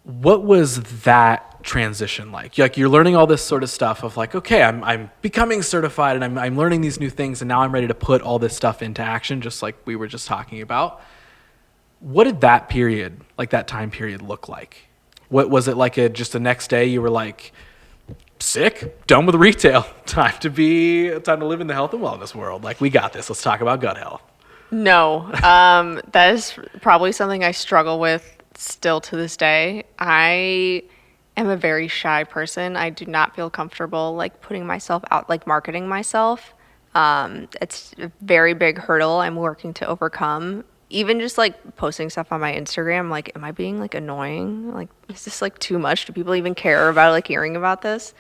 what was that transition like? Like, you're learning all this sort of stuff of like, okay, I'm becoming certified and I'm learning these new things, and now I'm ready to put all this stuff into action, just like we were just talking about. What did that period, like that time period, look like? What was it like? Just the next day you were like, sick, done with retail, time to live in the health and wellness world. Like, we got this. Let's talk about gut health. No, that is probably something I struggle with still to this day. I am a very shy person. I do not feel comfortable like putting myself out, like marketing myself. It's a very big hurdle I'm working to overcome. Even just like posting stuff on my Instagram, like, am I being like annoying? Like, is this like too much? Do people even care about like hearing about this?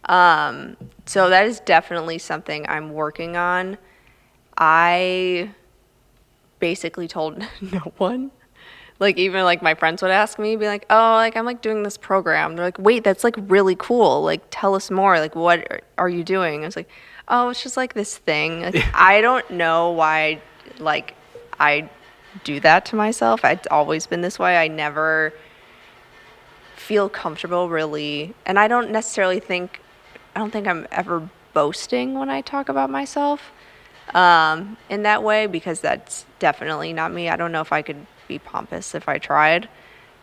So that is definitely something I'm working on. I basically told no one. Like even like my friends would ask me, be like, "Oh, like I'm like doing this program." They're like, "Wait, that's like really cool. Like tell us more. Like what are you doing?" I was like, "Oh, it's just like this thing." Like I don't know why like I do that to myself. It's always been this way. I never feel comfortable really, and I don't think I'm ever boasting when I talk about myself in that way because that's definitely not me. I don't know if I could be pompous if I tried.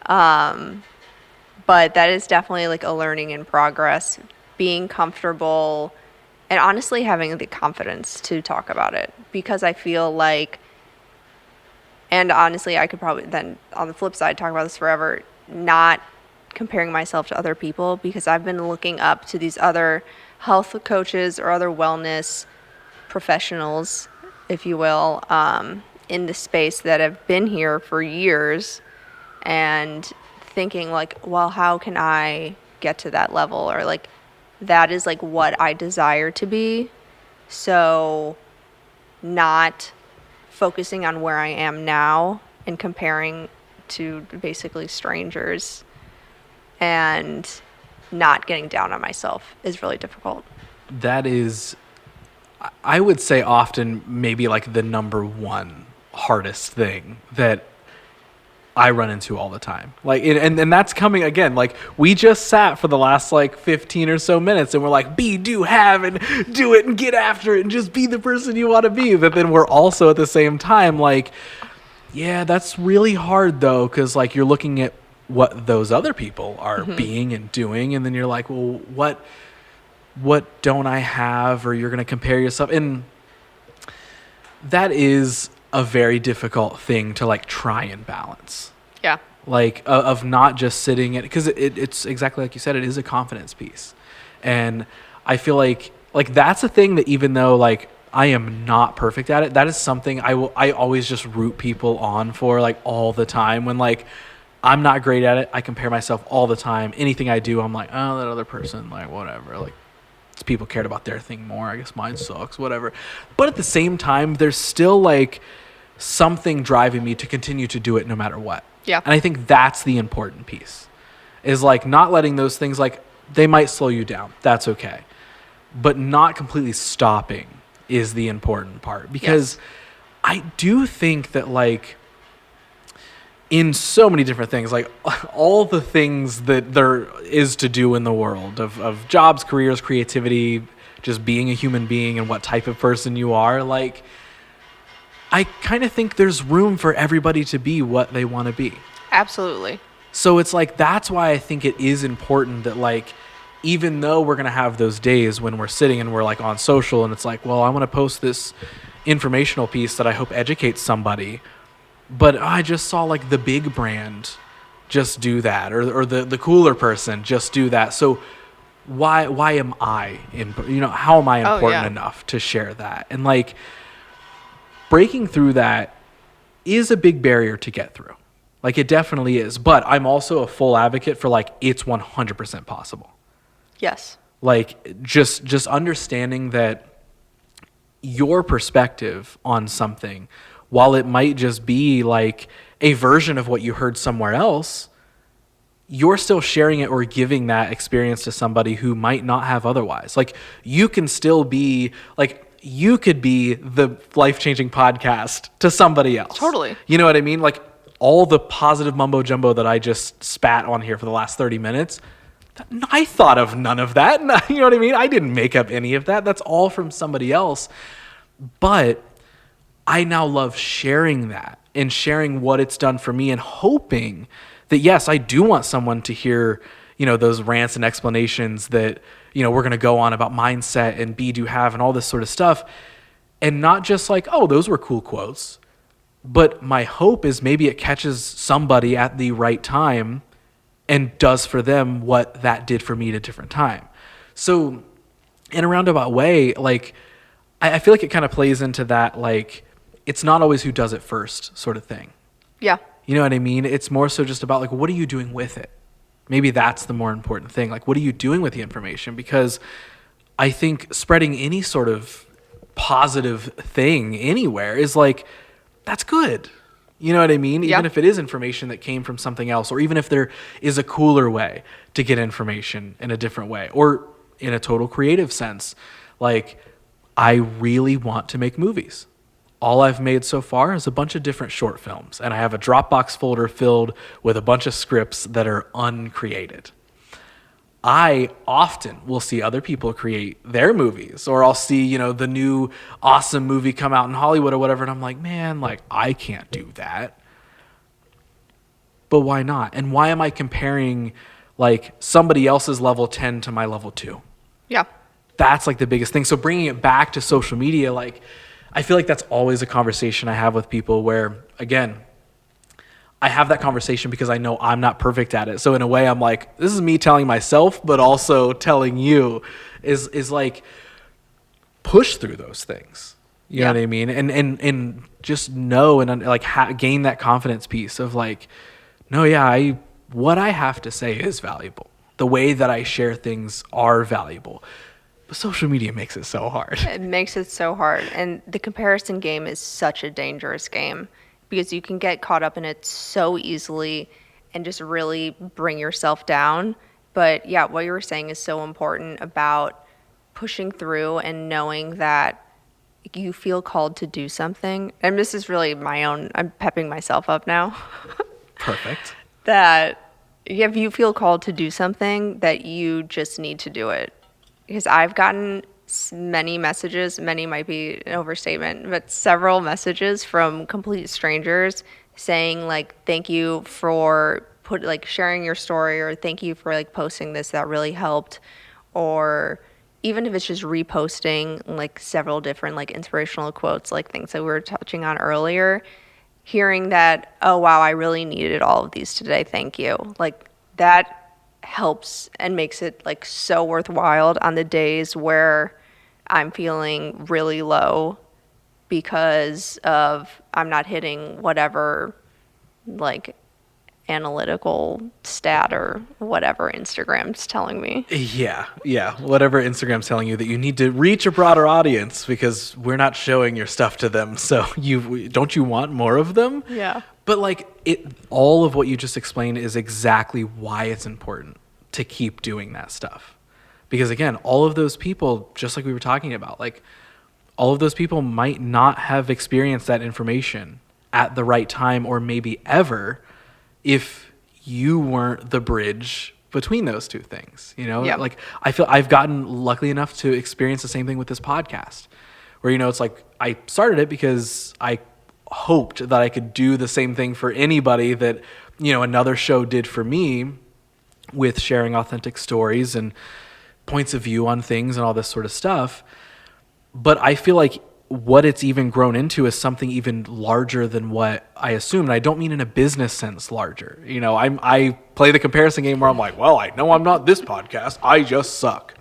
But that is definitely like a learning in progress, being comfortable and honestly having the confidence to talk about it because I feel like, and honestly, I could probably then on the flip side talk about this forever, not comparing myself to other people because I've been looking up to these other health coaches or other wellness professionals, if you will, in the space that have been here for years and thinking like, well, how can I get to that level? Or like, that is like what I desire to be. So not focusing on where I am now and comparing to basically strangers and not getting down on myself is really difficult. That is, I would say, often maybe like the number one hardest thing that I run into all the time. Like, and that's coming again. Like, we just sat for the last like 15 or so minutes and we're like, be, do, have, and do it and get after it and just be the person you want to be. But then we're also at the same time like, yeah, that's really hard though. Cause like you're looking at what those other people are being and doing. And then you're like, well, what don't I have? Or you're going to compare yourself. And that is a very difficult thing to like try and balance. Yeah. Like of not just sitting in, because it's exactly like you said, it is a confidence piece. And I feel like that's a thing that even though like I am not perfect at it, that is something I always just root people on for like all the time. When like I'm not great at it, I compare myself all the time. Anything I do, I'm like, oh, that other person, like whatever. Like people cared about their thing more. I guess mine sucks, whatever. But at the same time, there's still like something driving me to continue to do it no matter what. Yeah. And I think that's the important piece, is like not letting those things, like they might slow you down. That's okay. But not completely stopping is the important part, because yes. I do think that like in so many different things, like all the things that there is to do in the world of jobs, careers, creativity, just being a human being and what type of person you are, like I kind of think there's room for everybody to be what they want to be. Absolutely. So it's like, that's why I think it is important that like, even though we're going to have those days when we're sitting and we're like on social and it's like, well, I want to post this informational piece that I hope educates somebody, but I just saw like the big brand just do that, or the cooler person just do that. So why am I how am I important enough to share that? And like breaking through that is a big barrier to get through. Like it definitely is, but I'm also a full advocate for like it's 100% possible. Yes. Like just understanding that your perspective on something, while it might just be like a version of what you heard somewhere else, you're still sharing it or giving that experience to somebody who might not have otherwise. Like you can still be like, you could be the life-changing podcast to somebody else. Totally. You know what I mean? Like all the positive mumbo jumbo that I just spat on here for the last 30 minutes, I thought of none of that. You know what I mean? I didn't make up any of that. That's all from somebody else. But I now love sharing that and sharing what it's done for me and hoping that, yes, I do want someone to hear, those rants and explanations that, we're going to go on about mindset and be, do, have, and all this sort of stuff. And not just like, oh, those were cool quotes. But my hope is maybe it catches somebody at the right time and does for them what that did for me at a different time. So in a roundabout way, like, I feel like it kind of plays into that, like, it's not always who does it first sort of thing. Yeah. You know what I mean? It's more so just about, like, what are you doing with it? Maybe that's the more important thing. Like, what are you doing with the information? Because I think spreading any sort of positive thing anywhere is like, that's good. You know what I mean? Yeah. Even if it is information that came from something else, or even if there is a cooler way to get information in a different way, or in a total creative sense. Like, I really want to make movies. All I've made so far is a bunch of different short films, and I have a Dropbox folder filled with a bunch of scripts that are uncreated. I often will see other people create their movies, or I'll see, you know, the new awesome movie come out in Hollywood or whatever, and I'm like, man, like, I can't do that. But why not? And why am I comparing, like, somebody else's level 10 to my level 2? Yeah. That's, like, the biggest thing. So bringing it back to social media, like, I feel like that's always a conversation I have with people where, again, I have that conversation because I know I'm not perfect at it. So in a way, I'm like, this is me telling myself, but also telling you is like, push through those things. You know what I mean? And just know and like gain that confidence piece of like, no, yeah, what I have to say is valuable. The way that I share things are valuable. But social media makes it so hard. It makes it so hard. And the comparison game is such a dangerous game because you can get caught up in it so easily and just really bring yourself down. But yeah, what you were saying is so important about pushing through and knowing that you feel called to do something. And this is really my own, I'm pepping myself up now. Perfect. That if you feel called to do something, that you just need to do it. Because I've gotten many messages, many might be an overstatement, but several messages from complete strangers saying like, thank you for sharing your story, or thank you for like posting this, that really helped. Or even if it's just reposting like several different like inspirational quotes, like things that we were touching on earlier, hearing that, oh wow, I really needed all of these today, thank you. Like that helps and makes it like so worthwhile on the days where I'm feeling really low because of I'm not hitting whatever like analytical stat or whatever Instagram's telling me. Yeah. Whatever Instagram's telling you that you need to reach a broader audience because we're not showing your stuff to them. So don't you want more of them? Yeah. But like all of what you just explained is exactly why it's important to keep doing that stuff. Because again, all of those people, just like we were talking about, like all of those people might not have experienced that information at the right time or maybe ever if you weren't the bridge between those two things, you know? Yeah. Like I feel I've gotten lucky enough to experience the same thing with this podcast where, you know, it's like I started it because I hoped that I could do the same thing for anybody that, you know, another show did for me with sharing authentic stories and points of view on things and all this sort of stuff. But I feel like what it's even grown into is something even larger than what I assumed. And I don't mean in a business sense larger. You know, I play the comparison game where I'm like, well, I know I'm not this podcast. I just suck.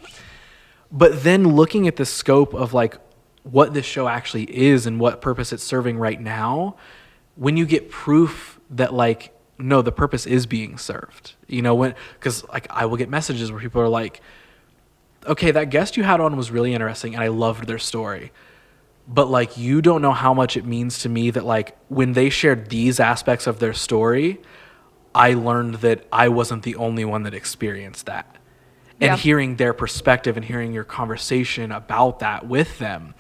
But then looking at the scope of like what this show actually is and what purpose it's serving right now, when you get proof that like, no, the purpose is being served, you know, because like I will get messages where people are like, okay, that guest you had on was really interesting and I loved their story. But like, you don't know how much it means to me that like when they shared these aspects of their story, I learned that I wasn't the only one that experienced that. And hearing their perspective and hearing your conversation about that with them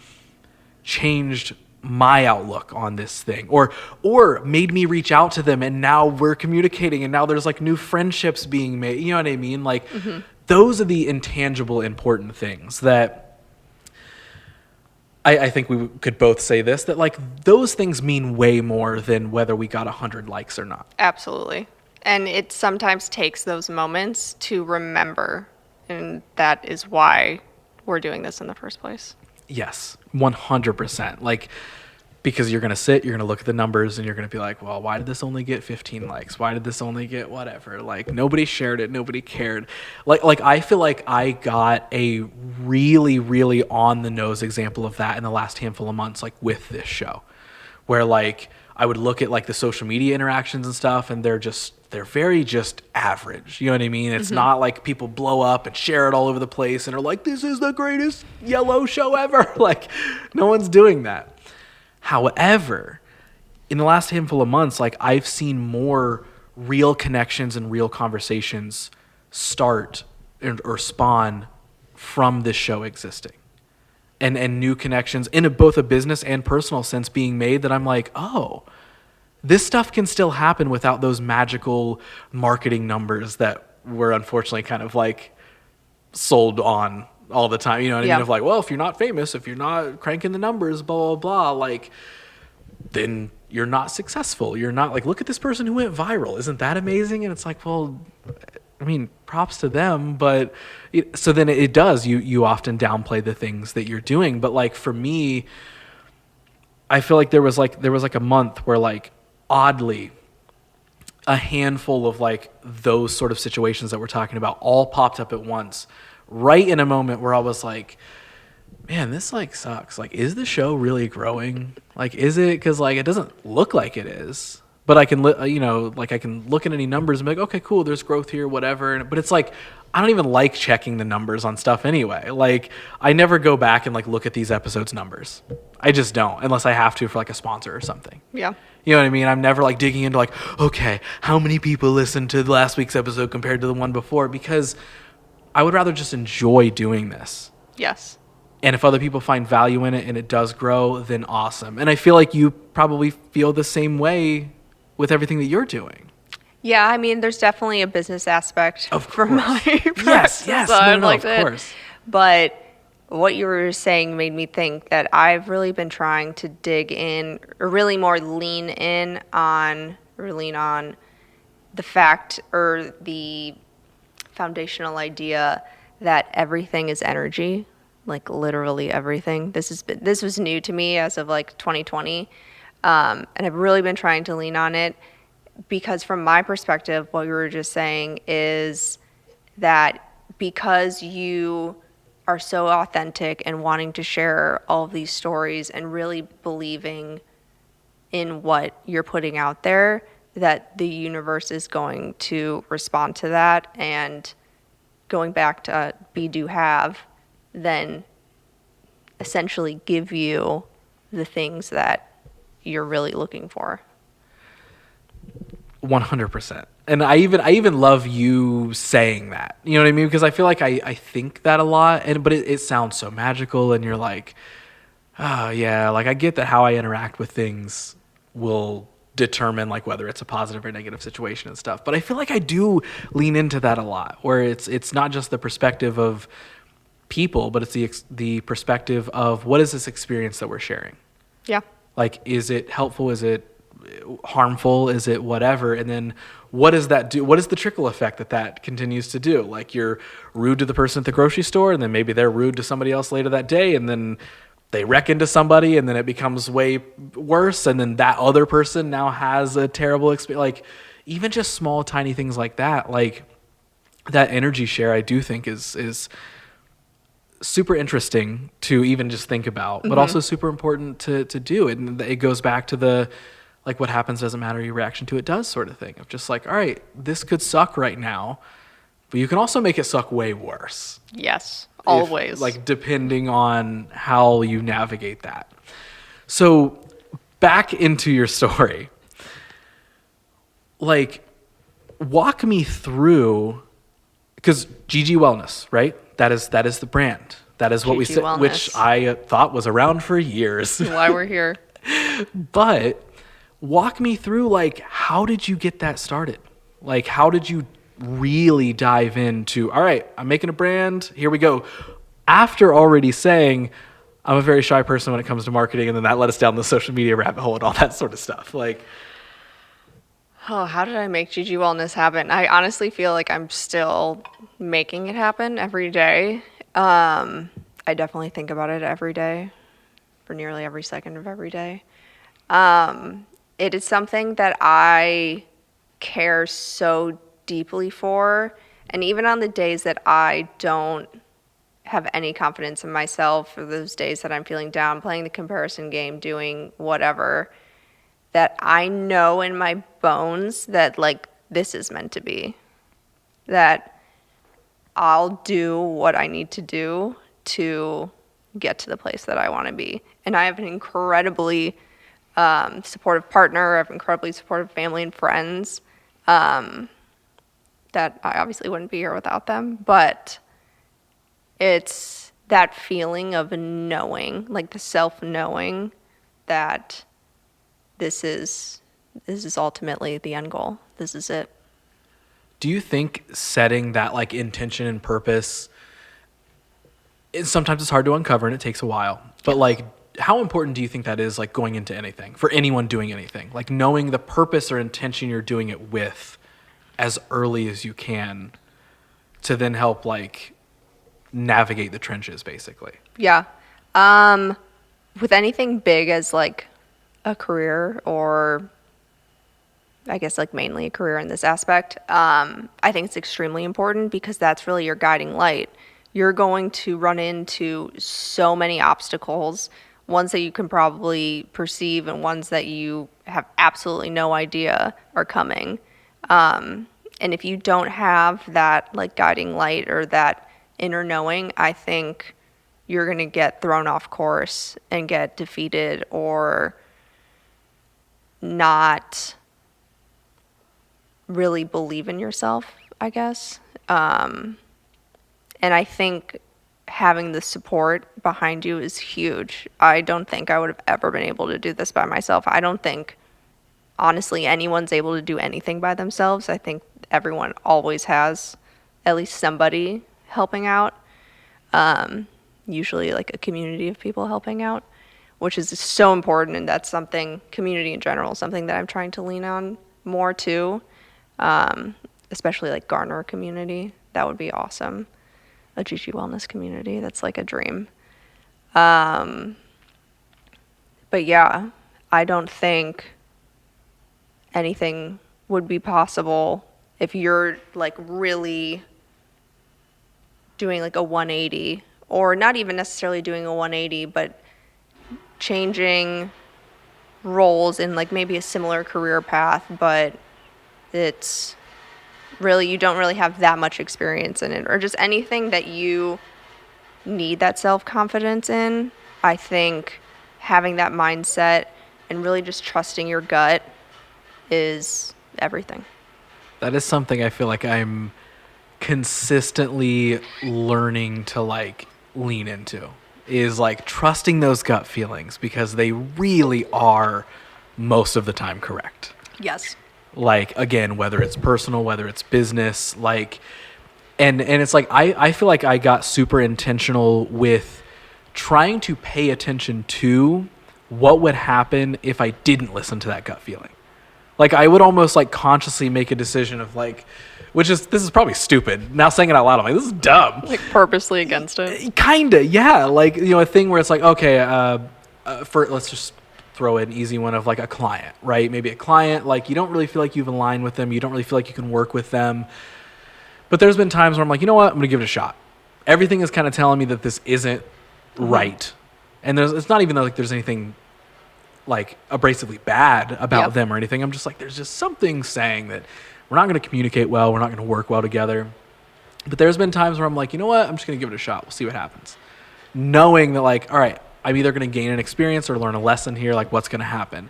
changed my outlook on this thing, or made me reach out to them, and now we're communicating, and now there's like new friendships being made. You know what I mean? Like those are the intangible, important things that I think we could both say this, that like those things mean way more than whether we got 100 likes or not. Absolutely. And it sometimes takes those moments to remember, and that is why we're doing this in the first place. Yes, 100%. Like because you're going to look at the numbers and you're going to be like, well, why did this only get 15 likes? Why did this only get whatever? Like, nobody shared it. Nobody cared. Like I feel like I got a really, really on the nose example of that in the last handful of months, like with this show, where like I would look at like the social media interactions and stuff, and they're very just average. You know what I mean? It's not like people blow up and share it all over the place and are like, this is the greatest yellow show ever. Like, no one's doing that. However, in the last handful of months, like I've seen more real connections and real conversations start or spawn from this show existing. And new connections in both a business and personal sense being made that I'm like, oh, this stuff can still happen without those magical marketing numbers that were unfortunately kind of like sold on all the time. You know what I mean? Of like, well, if you're not famous, if you're not cranking the numbers, blah, blah, blah, like, then you're not successful. You're not like, look at this person who went viral. Isn't that amazing? And it's like, well, I mean, props to them, but so then it does, you often downplay the things that you're doing. But like for me, I feel like there was like a month where like oddly a handful of like those sort of situations that we're talking about all popped up at once, right in a moment where I was like, man, this like sucks. Like, is the show really growing? Like, is it? Because like it doesn't look like it is. But I can, like I can look at any numbers and be like, okay, cool, there's growth here, whatever. But it's like, I don't even like checking the numbers on stuff anyway. Like, I never go back and like look at these episodes' numbers. I just don't, unless I have to for like a sponsor or something. Yeah. You know what I mean? I'm never like digging into like, okay, how many people listened to last week's episode compared to the one before? Because I would rather just enjoy doing this. Yes. And if other people find value in it and it does grow, then awesome. And I feel like you probably feel the same way with everything that you're doing. Yeah, I mean, there's definitely a business aspect from my yes, side, of course. But what you were saying made me think that I've really been trying to dig in, or really more lean on the fact or the foundational idea that everything is energy, like literally everything. This was new to me as of like 2020. And I've really been trying to lean on it because from my perspective, what you were just saying is that because you are so authentic and wanting to share all of these stories and really believing in what you're putting out there, that the universe is going to respond to that. And going back to be, do, have, then essentially give you the things that you're really looking for. 100%. And I even love you saying that. You know what I mean? Because I feel like I think that a lot, but it sounds so magical, and you're like, oh yeah, like I get that how I interact with things will determine like whether it's a positive or negative situation and stuff. But I feel like I do lean into that a lot, where it's not just the perspective of people, but it's the perspective of what is this experience that we're sharing. Yeah. Like, is it helpful? Is it harmful? Is it whatever? And then what does that do? What is the trickle effect that continues to do? Like, you're rude to the person at the grocery store, and then maybe they're rude to somebody else later that day, and then they wreck into somebody, and then it becomes way worse, and then that other person now has a terrible experience. Like, even just small, tiny things like that, like that energy share, I do think is super interesting to even just think about, but also super important to do. And it goes back to the, like, what happens doesn't matter, your reaction to it does sort of thing, of just like, all right, this could suck right now, but you can also make it suck way worse. Yes, always. Like, depending on how you navigate that. So back into your story, like, walk me through, because GG Wellness, right? That is the brand. That is what we said, which I thought was around for years. Why we're here. But walk me through, like, how did you get that started? Like, how did you really dive into, all right, I'm making a brand, here we go. After already saying, I'm a very shy person when it comes to marketing, and then that led us down the social media rabbit hole and all that sort of stuff. Like, oh, how did I make GG Wellness happen? I honestly feel like I'm still making it happen every day. I definitely think about it every day, for nearly every second of every day. It is something that I care so deeply for. And even on the days that I don't have any confidence in myself, or those days that I'm feeling down, playing the comparison game, doing whatever, that I know in my bones that, like, this is meant to be. That I'll do what I need to do to get to the place that I want to be. And I have an incredibly supportive partner. I have incredibly supportive family and friends that I obviously wouldn't be here without them. But it's that feeling of knowing, like the self-knowing that this is ultimately the end goal. This is it. Do you think setting that like intention and purpose, sometimes it's hard to uncover and it takes a while, but like how important do you think that is, like going into anything, for anyone doing anything, like knowing the purpose or intention you're doing it with as early as you can to then help like navigate the trenches basically? Yeah. With anything big as like a career, or I guess like mainly a career in this aspect, I think it's extremely important because that's really your guiding light. You're going to run into so many obstacles, ones that you can probably perceive and ones that you have absolutely no idea are coming. And if you don't have that like guiding light or that inner knowing, I think you're going to get thrown off course and get defeated or not really believe in yourself, I guess. And I think having the support behind you is huge. I don't think I would have ever been able to do this by myself. I don't think, honestly, anyone's able to do anything by themselves. I think everyone always has at least somebody helping out. Usually like a community of people helping out, which is so important. And that's something, community in general, something that I'm trying to lean on more too. Especially like Garner community. That would be awesome. A GG wellness community. That's like a dream. But yeah, I don't think anything would be possible if you're like really doing like a 180, or not even necessarily doing a 180, but changing roles in like maybe a similar career path, but it's really, you don't really have that much experience in it, or just anything that you need that self-confidence in. I think having that mindset and really just trusting your gut is everything. That is something I feel like I'm consistently learning to like lean into, is like trusting those gut feelings, because they really are most of the time correct. Yes. Like, again, whether it's personal, whether it's business, like, and it's like, I feel like I got super intentional with trying to pay attention to what would happen if I didn't listen to that gut feeling. Like, I would almost like consciously make a decision of like, this is probably stupid. Now saying it out loud, I'm like, this is dumb. Like purposely against it. Kinda, yeah. Like, you know, a thing where it's like, okay, let's just throw an easy one of like a client, right? Maybe a client, like you don't really feel like you've aligned with them. You don't really feel like you can work with them. But there's been times where I'm like, you know what? I'm going to give it a shot. Everything is kind of telling me that this isn't right. And it's not even like there's anything like abrasively bad about them or anything. I'm just like, there's just something saying that we're not going to communicate well. We're not going to work well together. But there's been times where I'm like, you know what? I'm just going to give it a shot. We'll see what happens. Knowing that like, all right, I'm either going to gain an experience or learn a lesson here. Like, what's going to happen?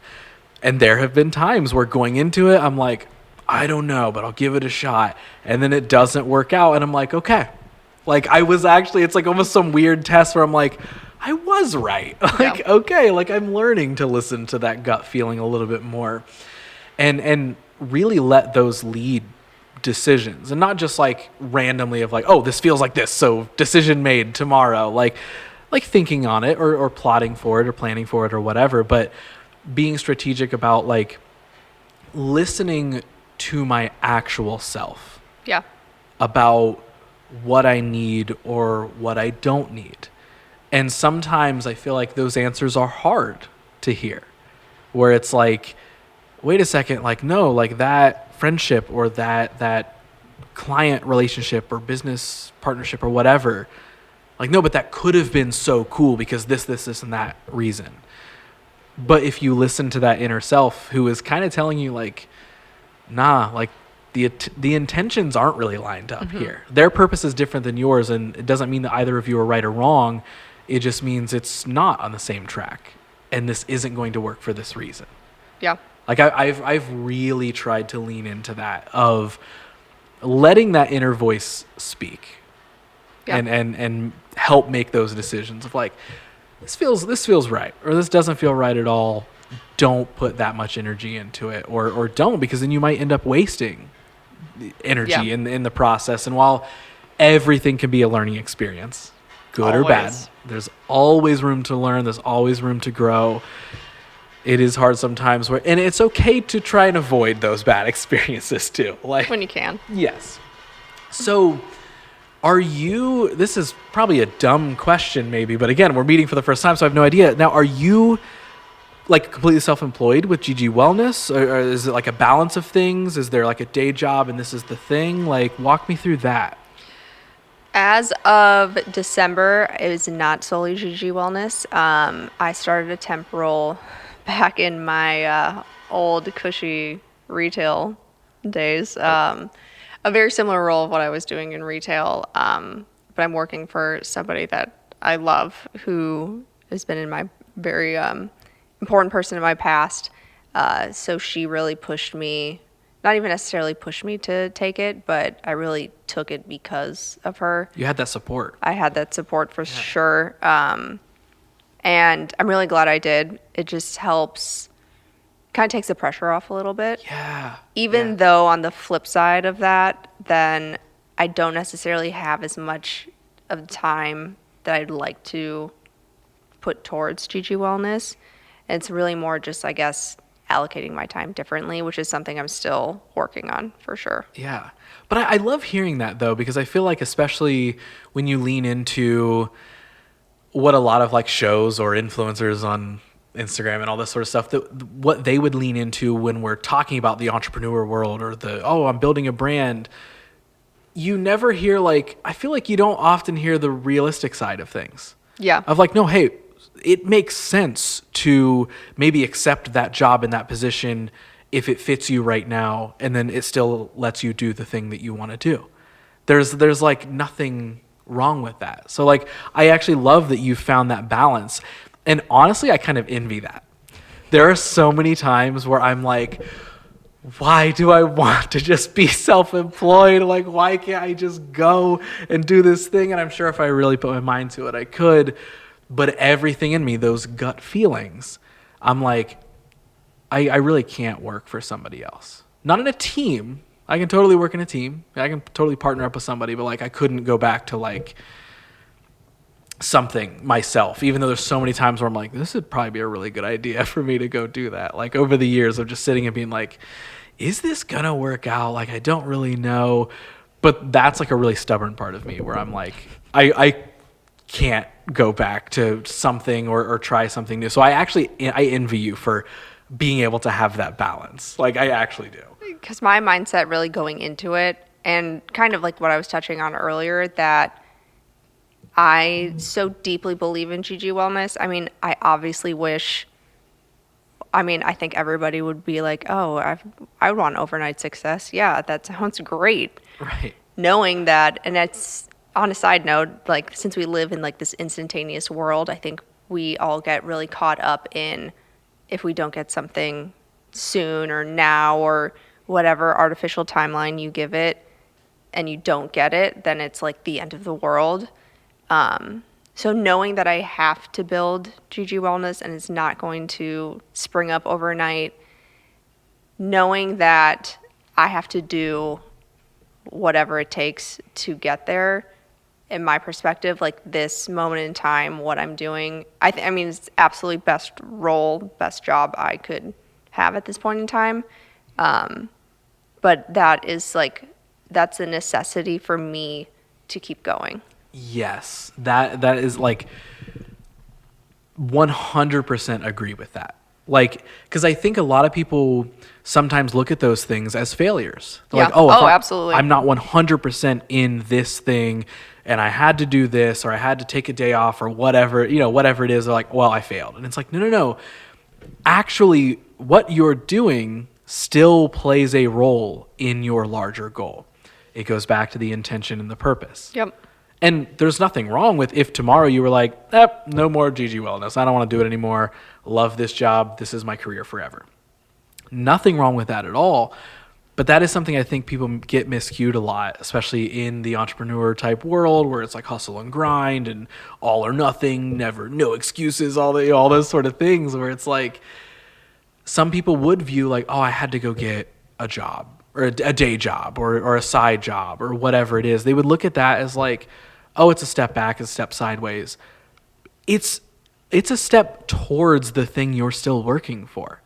And there have been times where going into it, I'm like, I don't know, but I'll give it a shot. And then it doesn't work out. And I'm like, okay. Like, I was actually, it's like almost some weird test where I'm like, I was right. Like, okay, like I'm learning to listen to that gut feeling a little bit more and really let those lead decisions, and not just like randomly of like, oh, this feels like this, so decision made tomorrow. Like thinking on it or plotting for it or planning for it or whatever, but being strategic about like listening to my actual self. Yeah. About what I need or what I don't need. And sometimes I feel like those answers are hard to hear. where it's like, wait a second, like, no, like that friendship or that client relationship or business partnership or whatever, like, no, but that could have been so cool because this and that reason. But if you listen to that inner self who is kind of telling you like, nah, like the intentions aren't really lined up here. Their purpose is different than yours, and it doesn't mean that either of you are right or wrong. It just means it's not on the same track, and this isn't going to work for this reason. Yeah. Like I've really tried to lean into that of letting that inner voice speak, Yeah. and help make those decisions of like, this feels right, or this doesn't feel right at all. Don't put that much energy into it, or don't, because then you might end up wasting the energy in the process. And while everything can be a learning experience, good or bad, there's always room to learn. There's always room to grow. It is hard sometimes, and it's okay to try and avoid those bad experiences too. Like When you can. Yes. So this is probably a dumb question maybe, but again, we're meeting for the first time, so I have no idea. Now, are you like completely self-employed with GG Wellness, or is it like a balance of things? Is there like a day job and this is the thing? Like, walk me through that. As of December, it was not solely GG Wellness. I started a temp role back in my old cushy retail days. A very similar role of what I was doing in retail, but I'm working for somebody that I love, who has been in my very important person in my past. So she really pushed me, not even necessarily pushed me to take it, but I really took it because of her. You had that support. I had that support for sure. And I'm really glad I did. It just helps, kind of takes the pressure off a little bit. Yeah. Even though on the flip side of that, then I don't necessarily have as much of the time that I'd like to put towards GG Wellness. It's really more just, I guess, allocating my time differently, which is something I'm still working on for sure. Yeah. But I love hearing that though, because I feel like especially when you lean into what a lot of like shows or influencers on Instagram and all this sort of stuff, that what they would lean into when we're talking about the entrepreneur world or I'm building a brand, you never hear I feel like you don't often hear the realistic side of things. Yeah. Of like, no, hey, it makes sense to maybe accept that job in that position if it fits you right now, and then it still lets you do the thing that you want to do. There's like nothing wrong with that. So like, I actually love that you found that balance. And honestly, I kind of envy that. There are so many times where I'm like, why do I want to just be self-employed? Like, why can't I just go and do this thing? And I'm sure if I really put my mind to it, I could. But everything in me, those gut feelings, I'm like, I really can't work for somebody else. Not in a team. I can totally work in a team. I can totally partner up with somebody, but like I couldn't go back to like something myself, even though there's so many times where I'm like, this would probably be a really good idea for me to go do that. Like over the years of just sitting and being like, is this gonna work out? Like, I don't really know. But that's like a really stubborn part of me where I'm like, I can't go back to something or try something new. So I envy you for being able to have that balance. Like I actually do. Because my mindset really going into it, and kind of like what I was touching on earlier, that I so deeply believe in GG Wellness. I mean, I obviously I think everybody would be like, oh, I would want overnight success. Yeah, that sounds great. Right. Knowing that, and that's on a side note, like since we live in like this instantaneous world, I think we all get really caught up in if we don't get something soon or now or whatever artificial timeline you give it and you don't get it, then it's like the end of the world. So knowing that I have to build GG Wellness and it's not going to spring up overnight, knowing that I have to do whatever it takes to get there, in my perspective, like this moment in time, what I'm doing, I mean, it's absolutely best role, best job I could have at this point in time. But that is like, that's a necessity for me to keep going. Yes, that is like 100% agree with that. Like, because I think a lot of people sometimes look at those things as failures. They're Yeah. like, oh, if Oh, absolutely. I'm not 100% in this thing and I had to do this or I had to take a day off or whatever, whatever it is, they're like, well, I failed. And it's like, no, no, no. Actually, what you're doing still plays a role in your larger goal. It goes back to the intention and the purpose. Yep. And there's nothing wrong with if tomorrow you were like, no more GG Wellness. I don't want to do it anymore. Love this job. This is my career forever. Nothing wrong with that at all. But that is something I think people get miscued a lot, especially in the entrepreneur type world where it's like hustle and grind and all or nothing, never, no excuses, all those sort of things where it's like some people would view like, oh, I had to go get a job or a day job or a side job or whatever it is. They would look at that as like, oh, it's a step back, it's a step sideways. It's a step towards the thing you're still working for.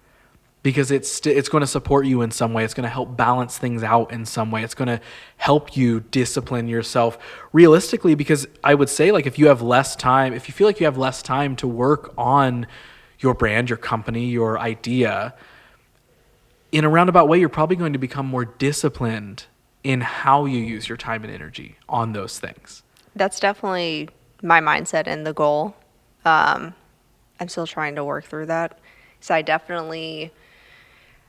Because it's going to support you in some way. It's going to help balance things out in some way. It's going to help you discipline yourself realistically. Because I would say, like, if you feel like you have less time to work on your brand, your company, your idea, in a roundabout way, you're probably going to become more disciplined in how you use your time and energy on those things. That's definitely my mindset and the goal. I'm still trying to work through that. So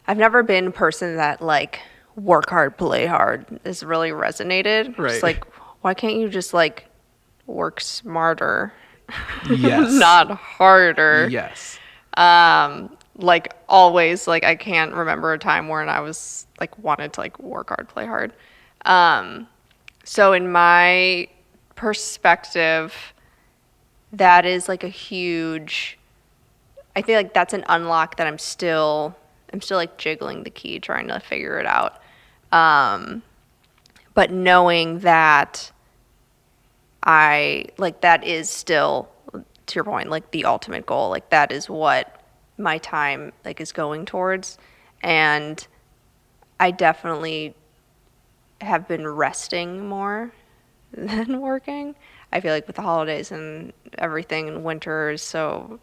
I've never been a person that like work hard, play hard has really resonated. Right. It's like, why can't you just like work smarter? Yes. Not harder. Yes. Like always, like I can't remember a time when I was like wanted to like work hard, play hard. So in my perspective, that is like a huge, I feel like that's an unlock that I'm still like jiggling the key, trying to figure it out. But knowing that that is still, to your point, like the ultimate goal, like that is what my time like is going towards. And I definitely have been resting more than working. I feel like with the holidays and everything and winter is so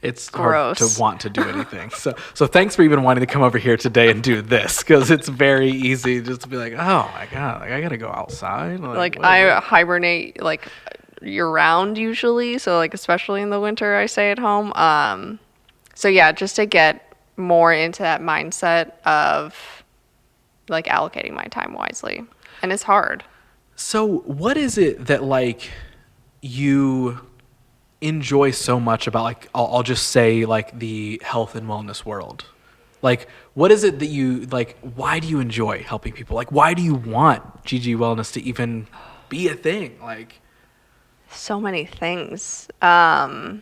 it's gross. Hard to want to do anything. So thanks for even wanting to come over here today and do this, because it's very easy just to be like, oh my God, like I gotta go outside. Like I hibernate like year round usually. So like, especially in the winter, I stay at home. So yeah, just to get more into that mindset of like allocating my time wisely. And it's hard. So what is it that like you enjoy so much about, like, I'll just say like the health and wellness world? Like, what is it that you like, why do you enjoy helping people? Like, why do you want GG Wellness to even be a thing? Like, so many things. I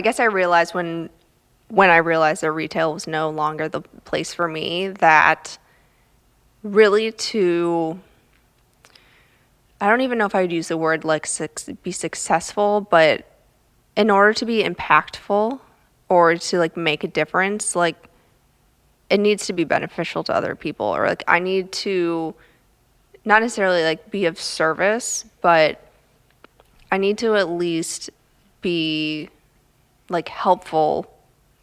guess I realized when I realized that retail was no longer the place for me, that really I don't even know if I would use the word like be successful, but in order to be impactful or to like make a difference, like it needs to be beneficial to other people, or like I need to not necessarily like be of service, but I need to at least be like helpful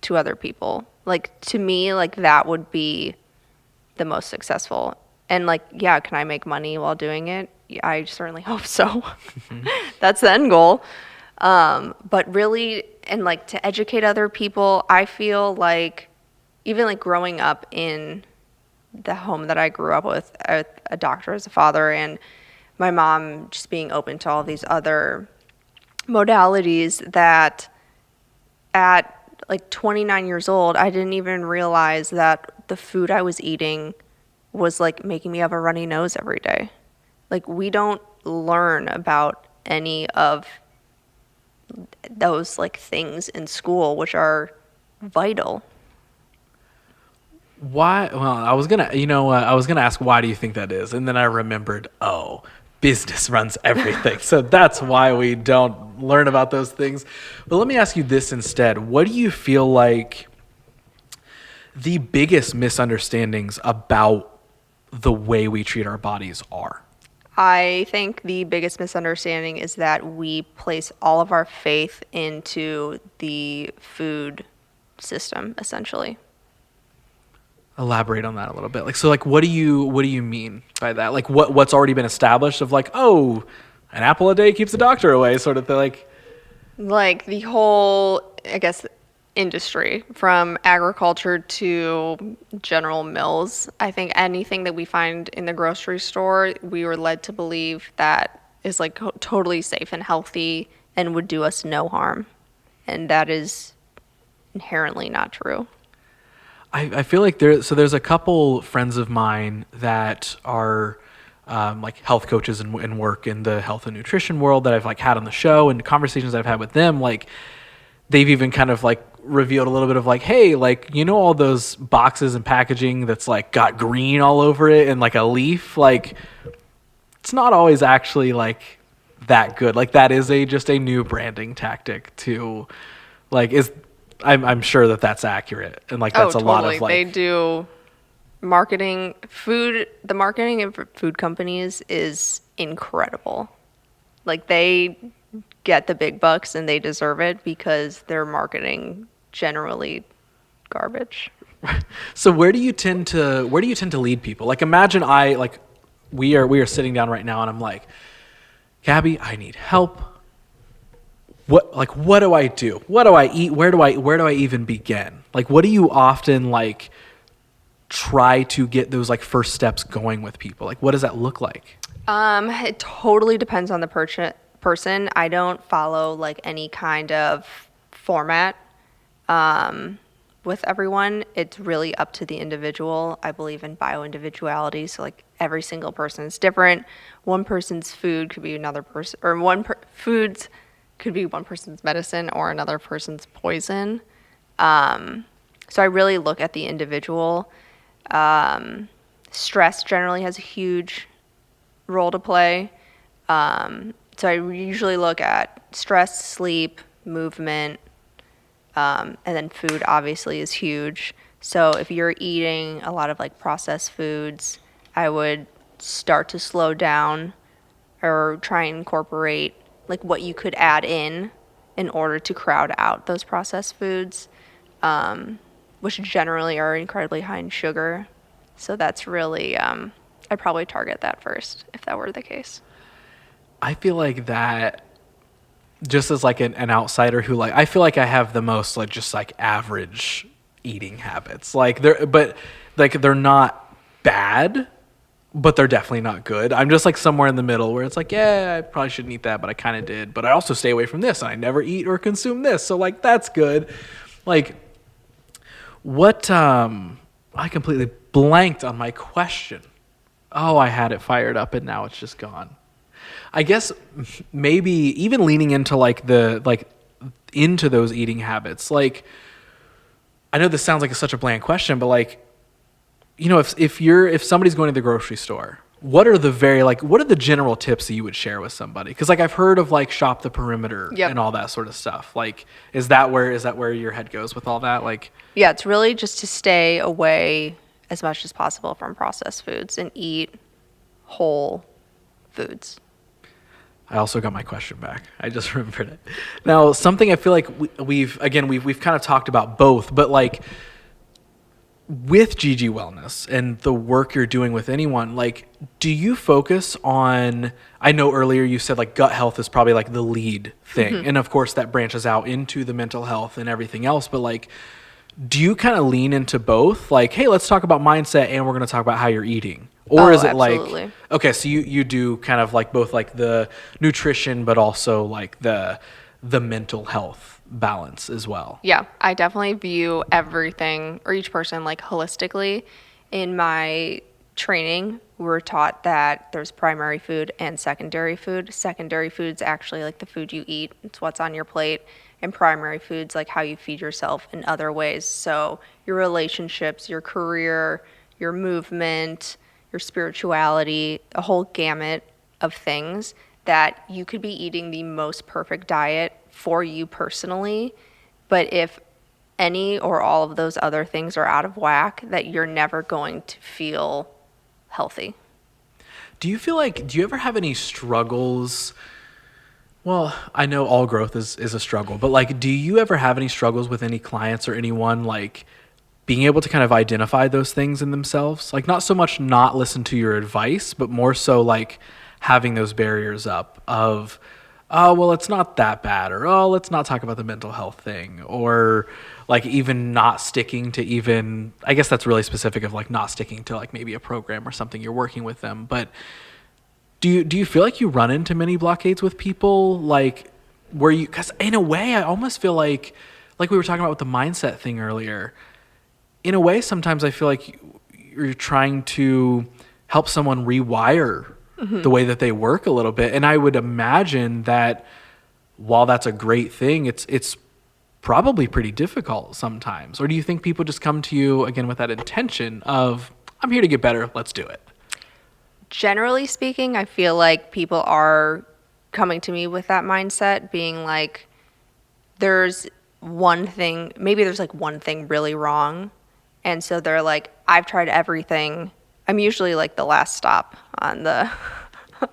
to other people. Like to me, like that would be the most successful. And like, yeah, can I make money while doing it? I certainly hope so. That's the end goal. But really, and like to educate other people, I feel like even like growing up in the home that I grew up with, a doctor as a father, and my mom just being open to all these other modalities, that at like 29 years old, I didn't even realize that the food I was eating was like making me have a runny nose every day. Like we don't learn about any of those like things in school, which are vital. why? Well, I was gonna ask, why do you think that is? And then I remembered, oh, business runs everything. So that's why we don't learn about those things. But let me ask you this instead. What do you feel like the biggest misunderstandings about the way we treat our bodies are? I think the biggest misunderstanding is that we place all of our faith into the food system, essentially. Elaborate on that a little bit. Like, so like, what do you mean by that? Like what's already been established of like, oh, an apple a day keeps the doctor away sort of thing. Like the whole, I guess, industry from agriculture to General Mills. I think anything that we find in the grocery store, we were led to believe that is like totally safe and healthy and would do us no harm. And that is inherently not true. I feel like there's a couple friends of mine that are like health coaches and work in the health and nutrition world that I've like had on the show, and conversations I've had with them, like they've even kind of like revealed a little bit of like, hey, like, you know, all those boxes and packaging that's like got green all over it and like a leaf, like it's not always actually like that good. Like that is just a new branding tactic to like I'm sure that's accurate, and like that's Oh, a lot totally. of like They do marketing. The marketing of food companies is incredible. Like they get the big bucks and they deserve it because their marketing generally garbage. So where do you tend to lead people? Like imagine we are sitting down right now and I'm like, Gabby, I need help. What do I do? What do I eat? Where do I even begin? Like what do you often like try to get those like first steps going with people? Like what does that look like? It totally depends on the person. I don't follow like any kind of format with everyone. It's really up to the individual. I believe in bio-individuality, so like every single person is different. One person's food could be another person, or foods could be one person's medicine or another person's poison. So I really look at the individual. Stress generally has a huge role to play. So I usually look at stress, sleep, movement, and then food obviously is huge. So if you're eating a lot of like processed foods, I would start to slow down or try and incorporate like what you could add in order to crowd out those processed foods, which generally are incredibly high in sugar. So that's really, I'd probably target that first if that were the case. I feel like that just as like an outsider who like I feel like I have the most like just like average eating habits. Like they're not bad, but they're definitely not good. I'm just like somewhere in the middle where it's like, yeah, I probably shouldn't eat that, but I kind of did. But I also stay away from this and I never eat or consume this. So like that's good. Like what I completely blanked on my question. Oh, I had it fired up and now it's just gone. I guess maybe even leaning into into those eating habits. Like, I know this sounds like such a bland question, but like, you know, if somebody's going to the grocery store, what are the general tips that you would share with somebody? Because like I've heard of like shop the perimeter Yep. and all that sort of stuff. Like, is that where your head goes with all that? Like, Yeah, it's really just to stay away as much as possible from processed foods and eat whole foods. I also got my question back. I just remembered it. Now, something I feel like we've kind of talked about both, but like with GG Wellness and the work you're doing with anyone, like, do you focus on, I know earlier you said like gut health is probably like the lead thing. Mm-hmm. And of course that branches out into the mental health and everything else, but like, do you kind of lean into both? Like, hey, let's talk about mindset and we're going to talk about how you're eating. Or is it absolutely. like, okay, so you do kind of like both like the nutrition, but also like the mental health balance as well. Yeah, I definitely view everything or each person like holistically. In my training, we're taught that there's primary food and secondary food. Secondary food's actually like the food you eat. It's what's on your plate. And primary food's like how you feed yourself in other ways. So your relationships, your career, your movement, your spirituality, a whole gamut of things that you could be eating the most perfect diet for you personally. But if any or all of those other things are out of whack, that you're never going to feel healthy. Do you ever have any struggles Well, I know all growth is a struggle, but like, do you ever have any struggles with any clients or anyone like being able to kind of identify those things in themselves? Like, not so much not listen to your advice, but more so like having those barriers up of, oh, well, it's not that bad, or oh, let's not talk about the mental health thing, or like even not sticking to even, I guess that's really specific of like not sticking to like maybe a program or something you're working with them, but do you feel like you run into many blockades with people like where you, because in a way I almost feel like we were talking about with the mindset thing earlier, in a way sometimes I feel like you're trying to help someone rewire the way that they work a little bit, and I would imagine that while that's a great thing, it's probably pretty difficult sometimes. Or do you think people just come to you again with that intention of, I'm here to get better, let's do it? Generally speaking, I feel like people are coming to me with that mindset, being like, there's one thing, maybe there's like one thing really wrong. And so they're like, I've tried everything. I'm usually like the last stop on the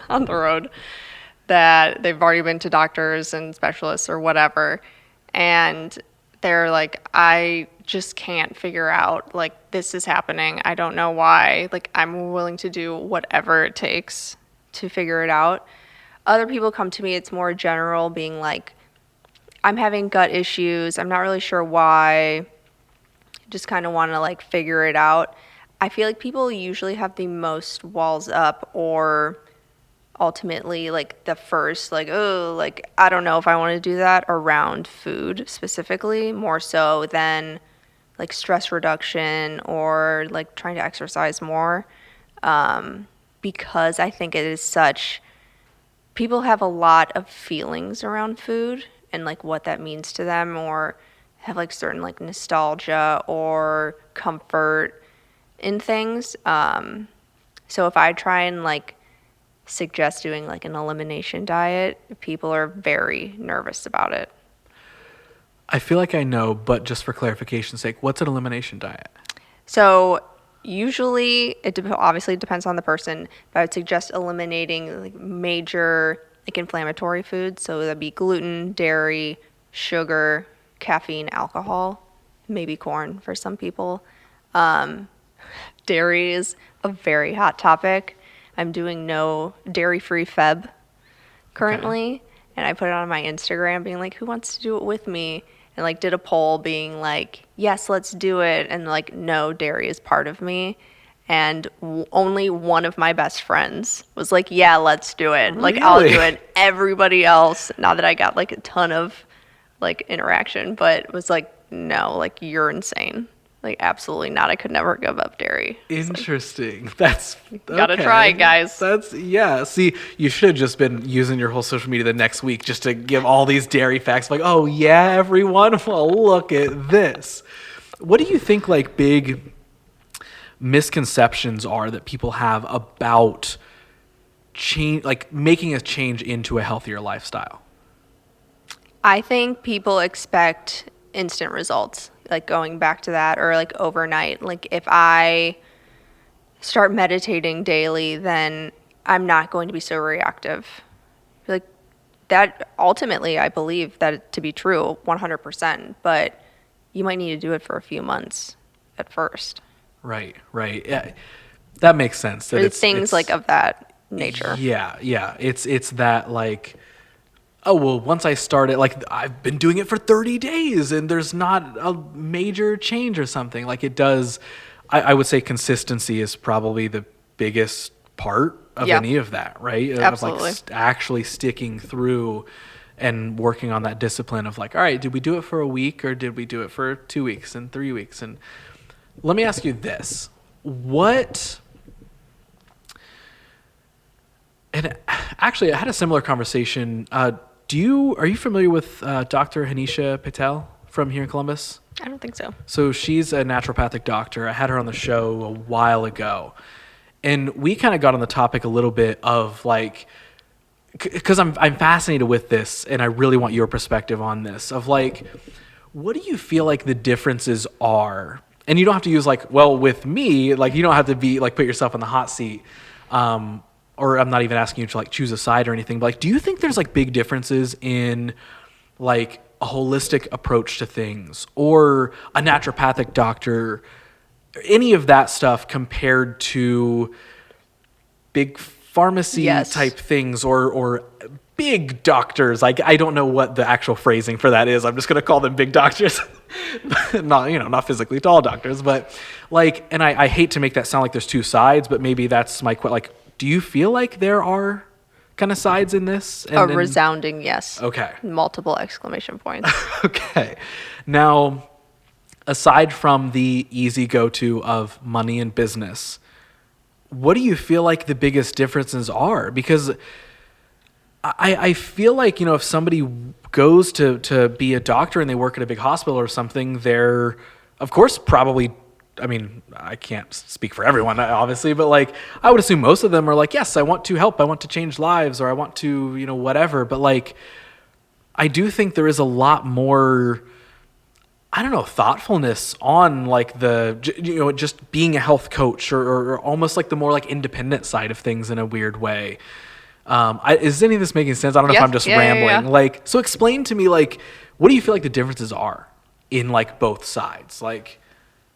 on the road, that they've already been to doctors and specialists or whatever. And they're like, I just can't figure out, like, this is happening. I don't know why. Like, I'm willing to do whatever it takes to figure it out. Other people come to me, it's more general, being like, I'm having gut issues. I'm not really sure why. Just kind of want to like figure it out. I feel like people usually have the most walls up, or ultimately like the first like, oh, like I don't know if I want to do that around food specifically, more so than like stress reduction or like trying to exercise more, because I think it is such, people have a lot of feelings around food and like what that means to them, or have like certain like nostalgia or comfort in things. So if I try and like suggest doing like an elimination diet, people are very nervous about it. I feel like I know, but just for clarification's sake, what's an elimination diet? So usually obviously depends on the person, but I would suggest eliminating like major like inflammatory foods. So that'd be gluten, dairy, sugar, caffeine, alcohol, maybe corn for some people. Dairy is a very hot topic. I'm doing no dairy-free Feb currently, okay. And I put it on my Instagram being like, who wants to do it with me? And like did a poll being like, yes, let's do it. And like, no, dairy is part of me. And only one of my best friends was like, yeah, let's do it. Really? Like, I'll do it. Everybody else, not that I got like a ton of like interaction, but was like, no, like you're insane. Like, absolutely not. I could never give up dairy. Interesting. Like, that's okay. Gotta try, guys. That's, yeah. See, you should have just been using your whole social media the next week just to give all these dairy facts. Like, oh yeah, everyone, well, look at this. What do you think like big misconceptions are that people have about change, like making a change into a healthier lifestyle? I think people expect instant results, like going back to that, or like overnight. Like if I start meditating daily, then I'm not going to be so reactive. Like that, ultimately, I believe that to be true 100%, but you might need to do it for a few months at first. Right. Yeah, that makes sense. That it's things like of that nature. Yeah. It's that like, oh, well, once I started, like I've been doing it for 30 days and there's not a major change or something. Like it does, I would say consistency is probably the biggest part of any of that, right? Absolutely. Of like actually sticking through and working on that discipline of like, all right, did we do it for a week or did we do it for 2 weeks and 3 weeks? And let me ask you this. And actually I had a similar conversation. Are you familiar with Dr. Hanisha Patel from here in Columbus? I don't think so. So she's a naturopathic doctor. I had her on the show a while ago. And we kind of got on the topic a little bit of like, because I'm fascinated with this and I really want your perspective on this, of like, what do you feel like the differences are? And you don't have to use like, well, with me, like you don't have to be like, put yourself in the hot seat. or I'm not even asking you to like choose a side or anything, but like, do you think there's like big differences in like a holistic approach to things or a naturopathic doctor, any of that stuff compared to big pharmacy Yes. type things or big doctors? Like, I don't know what the actual phrasing for that is. I'm just going to call them big doctors. Not physically tall doctors, but like, and I hate to make that sound like there's two sides, but maybe that's my like, do you feel like there are kind of sides in this? A resounding yes. Okay. Multiple exclamation points. Okay. Now, aside from the easy go-to of money and business, what do you feel like the biggest differences are? Because I feel like, if somebody goes to be a doctor and they work at a big hospital or something, they're, of course, probably, I mean, I can't speak for everyone, obviously, but like, I would assume most of them are like, yes, I want to help, I want to change lives, or I want to, whatever. But like, I do think there is a lot more, I don't know, thoughtfulness on like just being a health coach or almost like the more like independent side of things in a weird way. Is any of this making sense? I don't know if I'm just rambling. Yeah. Like, so explain to me, like, what do you feel like the differences are in like both sides? Like,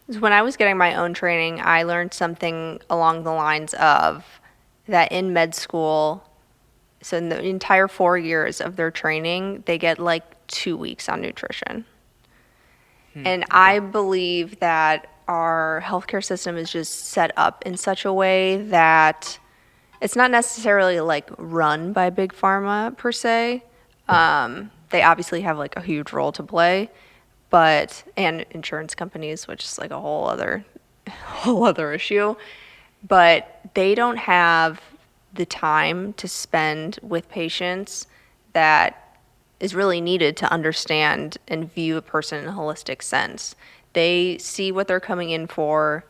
When I was getting my own training, I learned something along the lines of that in med school, so in the entire 4 years of their training, they get like 2 weeks on nutrition. And I believe that our healthcare system is just set up in such a way that it's not necessarily like run by big pharma per se. They obviously have like a huge role to play, and insurance companies, which is like a whole other issue. But they don't have the time to spend with patients that is really needed to understand and view a person in a holistic sense. They see what they're coming in for.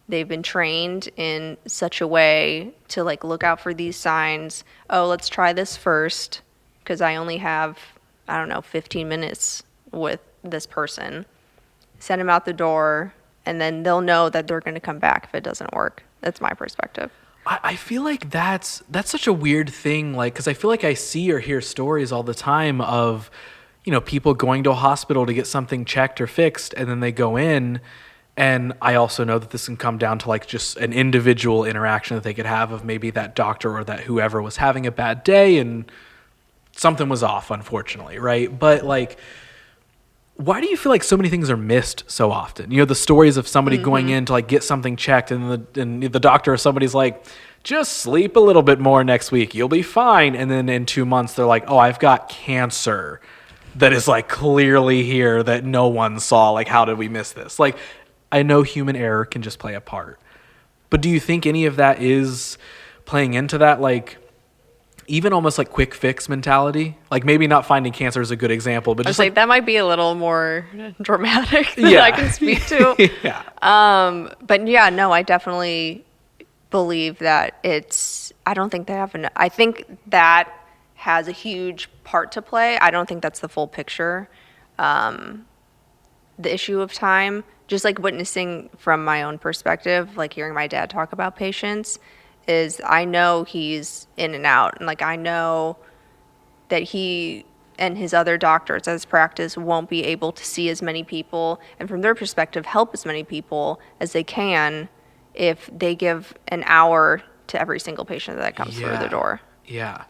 They've been trained in such a way to like look out for these signs. Oh, let's try this first because I only have, 15 minutes with this person. Send them out the door, and then they'll know that they're going to come back if it doesn't work. That's my perspective. I feel like that's such a weird thing, like, because I feel like I see or hear stories all the time of, people going to a hospital to get something checked or fixed, and then they go in, and I also know that this can come down to like just an individual interaction that they could have of maybe that doctor or that whoever was having a bad day and something was off, unfortunately, right? But like, why do you feel like so many things are missed so often? The stories of somebody going in to like get something checked and the doctor or somebody's like, just sleep a little bit more next week, you'll be fine. And then in 2 months, they're like, oh, I've got cancer that is like clearly here that no one saw. Like, how did we miss this? Like, I know human error can just play a part, but do you think any of that is playing into that? Like, even almost like quick fix mentality, like maybe not finding cancer is a good example, but I just was like, that might be a little more dramatic than I can speak to. yeah. But yeah, no, I definitely believe that I don't think they have enough. I think that has a huge part to play. I don't think that's the full picture. The issue of time, just like witnessing from my own perspective, like hearing my dad talk about patients, is I know he's in and out. And like, I know that he and his other doctors as practice won't be able to see as many people and from their perspective help as many people as they can if they give an hour to every single patient that comes through the door. Yeah.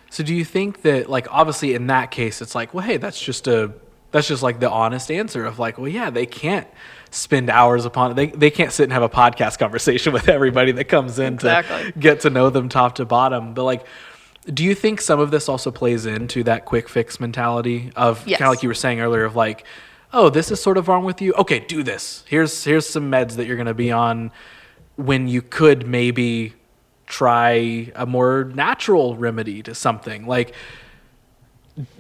So do you think that, like, obviously in that case, it's like, well, hey, that's just like the honest answer of like, well, yeah, they can't spend hours upon it. They can't sit and have a podcast conversation with everybody that comes in to get to know them top to bottom. But like, do you think some of this also plays into that quick fix mentality of kind of like you were saying earlier of like, oh, this is sort of wrong with you. Okay, do this. Here's some meds that you're going to be on, when you could maybe try a more natural remedy to something. Like,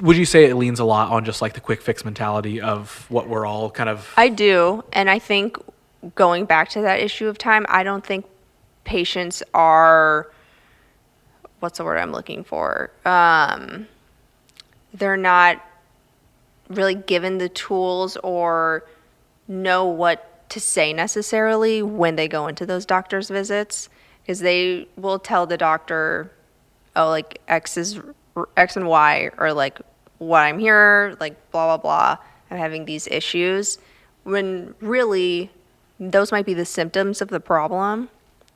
would you say it leans a lot on just like the quick fix mentality of what we're all kind of... I do. And I think going back to that issue of time, I don't think patients are, what's the word I'm looking for? They're not really given the tools or know what to say necessarily when they go into those doctor's visits. because they will tell the doctor, oh, like X and Y, or like what I'm here, like blah, blah, blah. I'm having these issues, when really those might be the symptoms of the problem.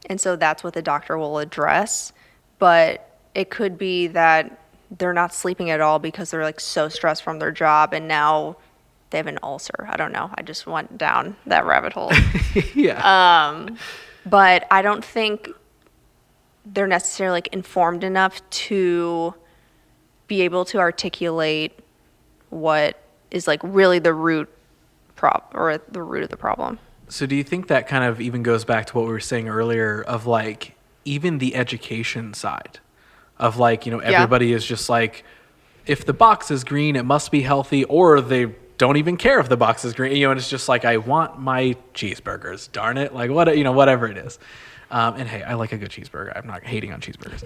And so that's what the doctor will address. But it could be that they're not sleeping at all because they're like so stressed from their job and now they have an ulcer. I don't know. I just went down that rabbit hole. Yeah. But I don't think they're necessarily like informed enough to be able to articulate what is like really the root or the root of the problem. So do you think that kind of even goes back to what we were saying earlier of like even the education side of like, everybody is just like, if the box is green, it must be healthy, or they don't even care if the box is green, and it's just like, I want my cheeseburgers, darn it. Like whatever it is. And hey, I like a good cheeseburger. I'm not hating on cheeseburgers,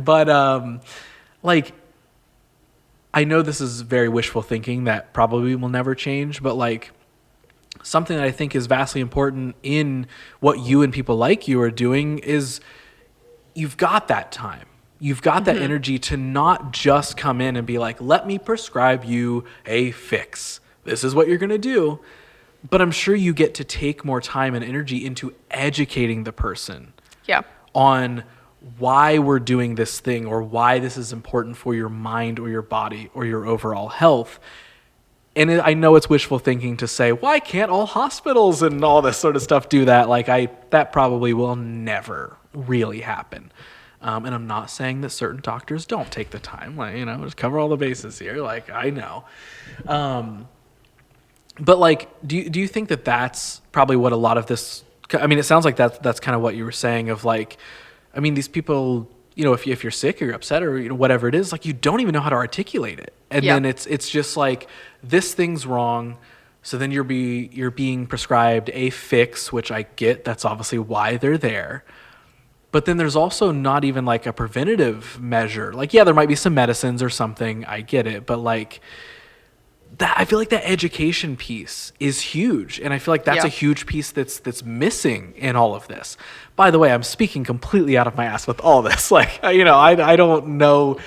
but like, I know this is very wishful thinking that probably will never change, but like something that I think is vastly important in what you and people like you are doing is you've got that time. You've got that energy to not just come in and be like, let me prescribe you a fix. This is what you're going to do. But I'm sure you get to take more time and energy into educating the person on why we're doing this thing or why this is important for your mind or your body or your overall health. And I know it's wishful thinking to say, why can't all hospitals and all this sort of stuff do that? Like that probably will never really happen. And I'm not saying that certain doctors don't take the time, like, just cover all the bases here. Like, I know. But like, do you think that that's probably what a lot of this, I mean, it sounds like that's kind of what you were saying of like, I mean, these people, if you're sick or you're upset or whatever it is, like you don't even know how to articulate it. And then it's just like, this thing's wrong. So then you're being prescribed a fix, which I get. That's obviously why they're there. But then there's also not even like a preventative measure. Like, yeah, there might be some medicines or something. I get it. But like that, I feel like that education piece is huge. And I feel like that's a huge piece that's missing in all of this. By the way, I'm speaking completely out of my ass with all this. Like, I don't know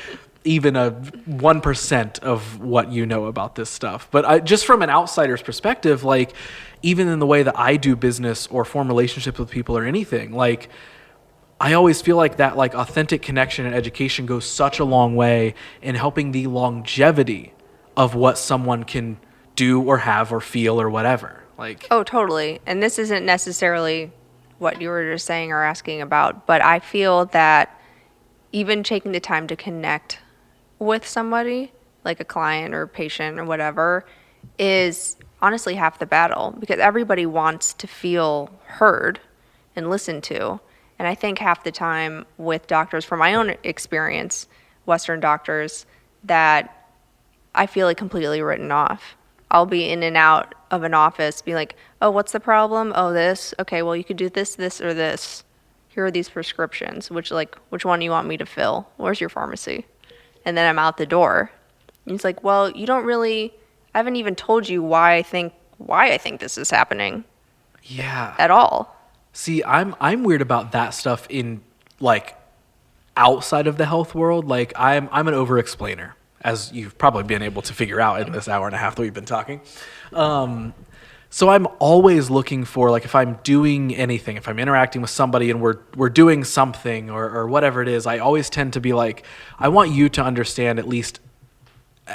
even a 1% of what you know about this stuff. But just from an outsider's perspective, like even in the way that I do business or form relationships with people or anything, like I always feel like that like authentic connection and education goes such a long way in helping the longevity of what someone can do or have or feel or whatever. Like, oh, totally. And this isn't necessarily what you were just saying or asking about, but I feel that even taking the time to connect with somebody, like a client or patient or whatever, is honestly half the battle, because everybody wants to feel heard and listened to. And I think half the time with doctors, from my own experience, Western doctors, that I feel like completely written off. I'll be in and out of an office, be like, oh, what's the problem? Oh, this. Okay, well, you could do this, this, or this. Here are these prescriptions. Which one do you want me to fill? Where's your pharmacy? And then I'm out the door. And it's like, well, you don't really, I haven't even told you why I think this is happening. Yeah. At all. See, I'm weird about that stuff in like outside of the health world. Like I'm an over-explainer, as you've probably been able to figure out in this hour and a half that we've been talking. So I'm always looking for, like, if I'm doing anything, if I'm interacting with somebody and we're doing something or whatever it is, I always tend to be like, I want you to understand at least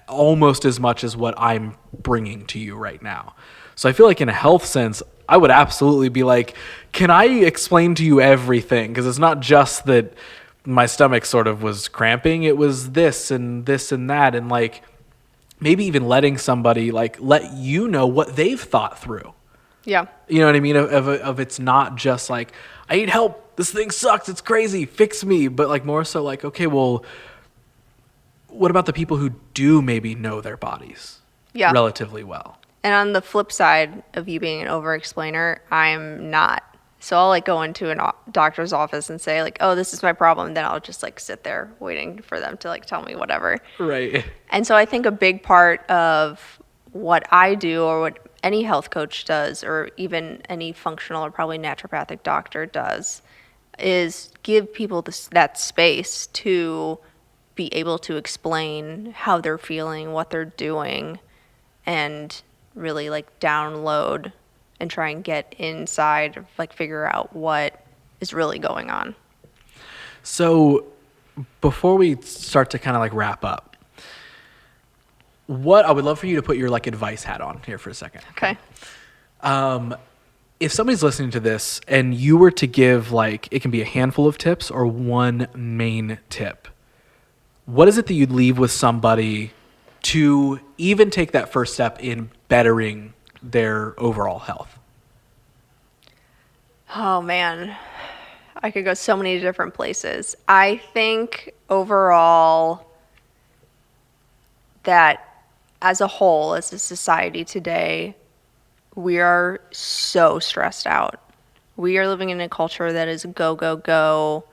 almost as much as what I'm bringing to you right now. So I feel like in a health sense, I would absolutely be like, can I explain to you everything? Because it's not just that my stomach sort of was cramping. It was this and that. And like, maybe even letting somebody like let you know what they've thought through. Yeah. You know what I mean? Of it's not just like, I need help. This thing sucks. It's crazy. Fix me. But like more so like, okay, well, what about the people who do maybe know their bodies relatively well? And on the flip side of you being an over-explainer, I'm not. So I'll like go into a doctor's office and say like, oh, this is my problem. And then I'll just like sit there waiting for them to like tell me whatever. Right. And so I think a big part of what I do, or what any health coach does, or even any functional or probably naturopathic doctor does, is give people that space to be able to explain how they're feeling, what they're doing, and really like download and try and get inside, like figure out what is really going on. So before we start to kind of like wrap up, what I would love for you to put your like advice hat on here for a second. Okay. If somebody's listening to this and you were to give like, it can be a handful of tips or one main tip, what is it that you'd leave with somebody to even take that first step in bettering their overall health? Oh man, I could go so many different places. I think overall that as a whole, as a society today, we are so stressed out. We are living in a culture that is go, go, go,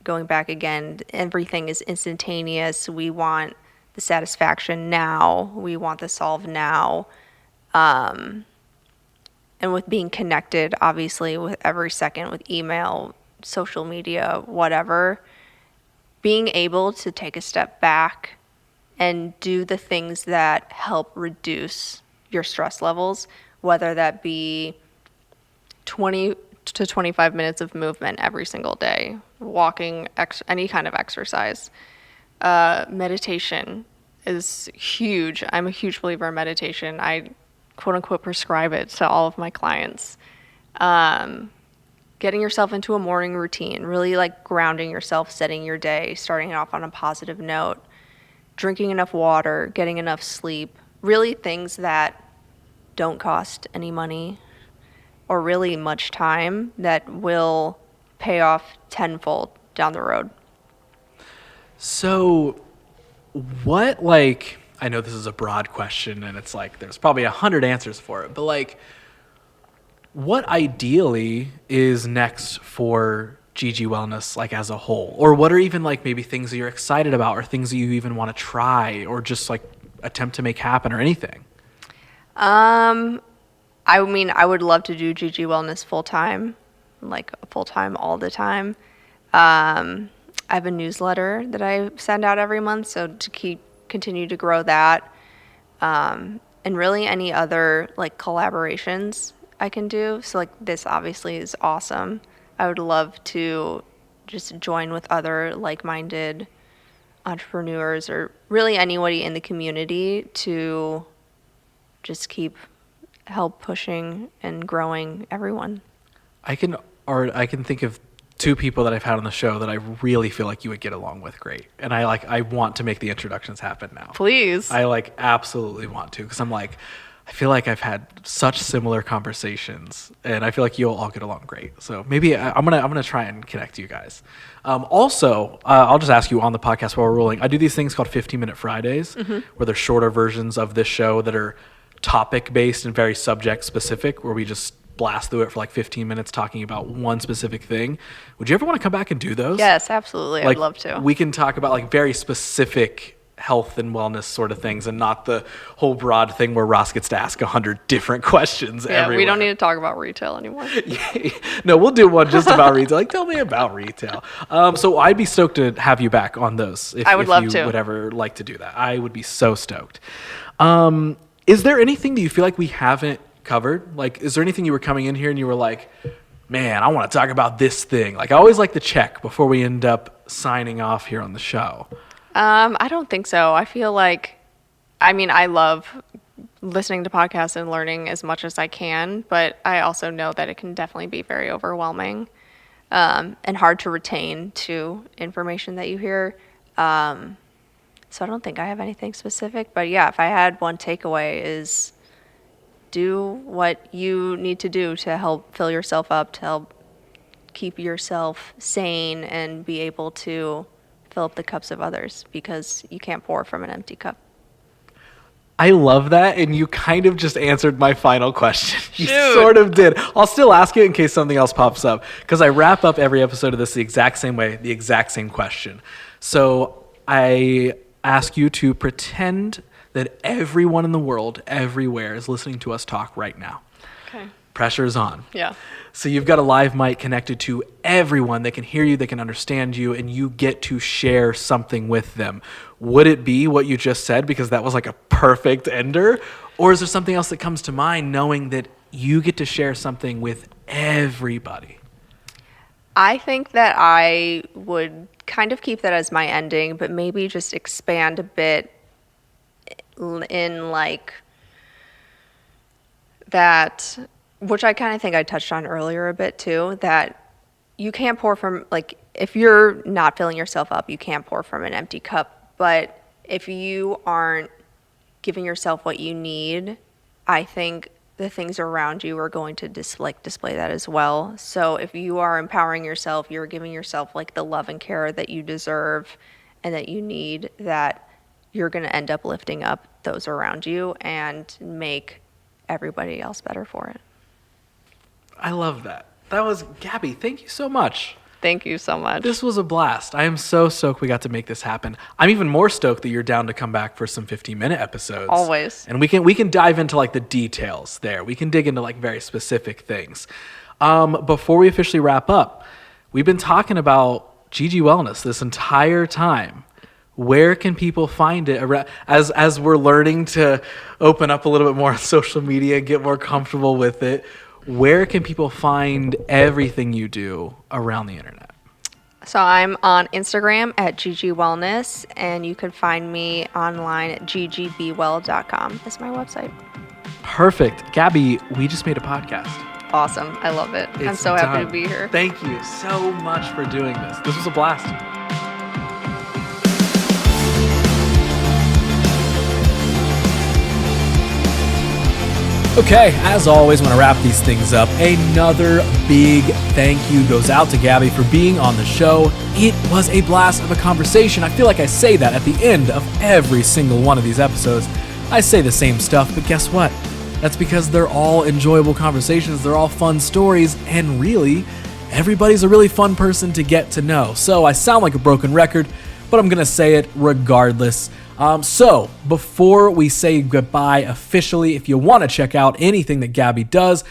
going back again. Everything is instantaneous. We want the satisfaction now. We want the solve now. And with being connected, obviously, with every second, with email, social media, whatever, being able to take a step back and do the things that help reduce your stress levels, whether that be 20 to 25 minutes of movement every single day, walking, any kind of exercise. Meditation is huge. I'm a huge believer in meditation. I quote unquote prescribe it to all of my clients. Getting yourself into a morning routine, really like grounding yourself, setting your day, starting it off on a positive note, drinking enough water, getting enough sleep, really things that don't cost any money or really much time that will pay off tenfold down the road. So what, like, I know this is a broad question and it's like there's probably 100 answers for it, but like what ideally is next for GG Wellness like as a whole? Or what are even like maybe things that you're excited about or things that you even want to try or just like attempt to make happen or anything? I mean, I would love to do GG Wellness full time, like full time all the time. I have a newsletter that I send out every month, so to continue to grow that, and really any other like collaborations I can do. So like this obviously is awesome. I would love to just join with other like-minded entrepreneurs or really anybody in the community to just help pushing and growing everyone. I can think of two people that I've had on the show that I really feel like you would get along with great. And I want to make the introductions happen now. Please. I like absolutely want to, because I feel like I've had such similar conversations and I feel like you'll all get along great. So maybe I'm gonna try and connect you guys. Also, I'll just ask you on the podcast while we're rolling. I do these things called 15-minute Fridays, where they're shorter versions of this show that are topic based and very subject specific, where we just blast through it for like 15 minutes talking about one specific thing. Would you ever want to come back and do those? Yes, absolutely. Like, I'd love to. We can talk about like very specific health and wellness sort of things and not the whole broad thing where Ross gets to ask 100 different questions everywhere. We don't need to talk about retail anymore. No, we'll do one just about retail. Like, tell me about retail. So I'd be stoked to have you back on those. I would love you to. Would ever like to do that. I would be so stoked. Is there anything that you feel like we haven't covered? Like, is there anything you were coming in here and you were like, man, I want to talk about this thing? Like, I always like to check before we end up signing off here on the show. I don't think so. I feel like, I love listening to podcasts and learning as much as I can, but I also know that it can definitely be very overwhelming, and hard to retain to information that you hear. So I don't think I have anything specific, but yeah, if I had one takeaway is do what you need to do to help fill yourself up, to help keep yourself sane and be able to fill up the cups of others, because you can't pour from an empty cup. I love that, and you kind of just answered my final question. You Shoot. sort of did. I'll still ask you in case something else pops up, because I wrap up every episode of this the exact same way, the exact same question. So I ask you to pretend that everyone in the world, everywhere, is listening to us talk right now. Okay. Pressure's on. Yeah. So you've got a live mic connected to everyone. They can hear you, they can understand you, and you get to share something with them. Would it be what you just said, because that was like a perfect ender? Or is there something else that comes to mind knowing that you get to share something with everybody? I think that I would kind of keep that as my ending, but maybe just expand a bit in like that, which I kind of think I touched on earlier a bit too, that you can't pour from, like, if you're not filling yourself up, you can't pour from an empty cup. But if you aren't giving yourself what you need, I think the things around you are going to display that as well. So if you are empowering yourself, you're giving yourself like the love and care that you deserve and that you need, that you're going to end up lifting up those around you and make everybody else better for it. I love that. That was Gabby. Thank you so much. Thank you so much. This was a blast. I am so stoked we got to make this happen. I'm even more stoked that you're down to come back for some 15-minute episodes. Always. And we can dive into like the details there. We can dig into like very specific things. Before we officially wrap up, we've been talking about GG Wellness this entire time. Where can people find it as we're learning to open up a little bit more on social media, get more comfortable with it? Where can people find everything you do around the internet? So I'm on Instagram at GG Wellness, and you can find me online at ggbwell.com. That's my website. Perfect. Gabby, we just made a podcast. Awesome. I love it. I'm so happy to be here. Thank you so much for doing this. This was a blast. Okay, as always, when I wrap these things up, another big thank you goes out to Gabby for being on the show. It was a blast of a conversation. I feel like I say that at the end of every single one of these episodes. I say the same stuff, but guess what? That's because they're all enjoyable conversations, they're all fun stories, and really, everybody's a really fun person to get to know. So I sound like a broken record, but I'm going to say it regardless. So before we say goodbye officially, if you want to check out anything that Gabby does,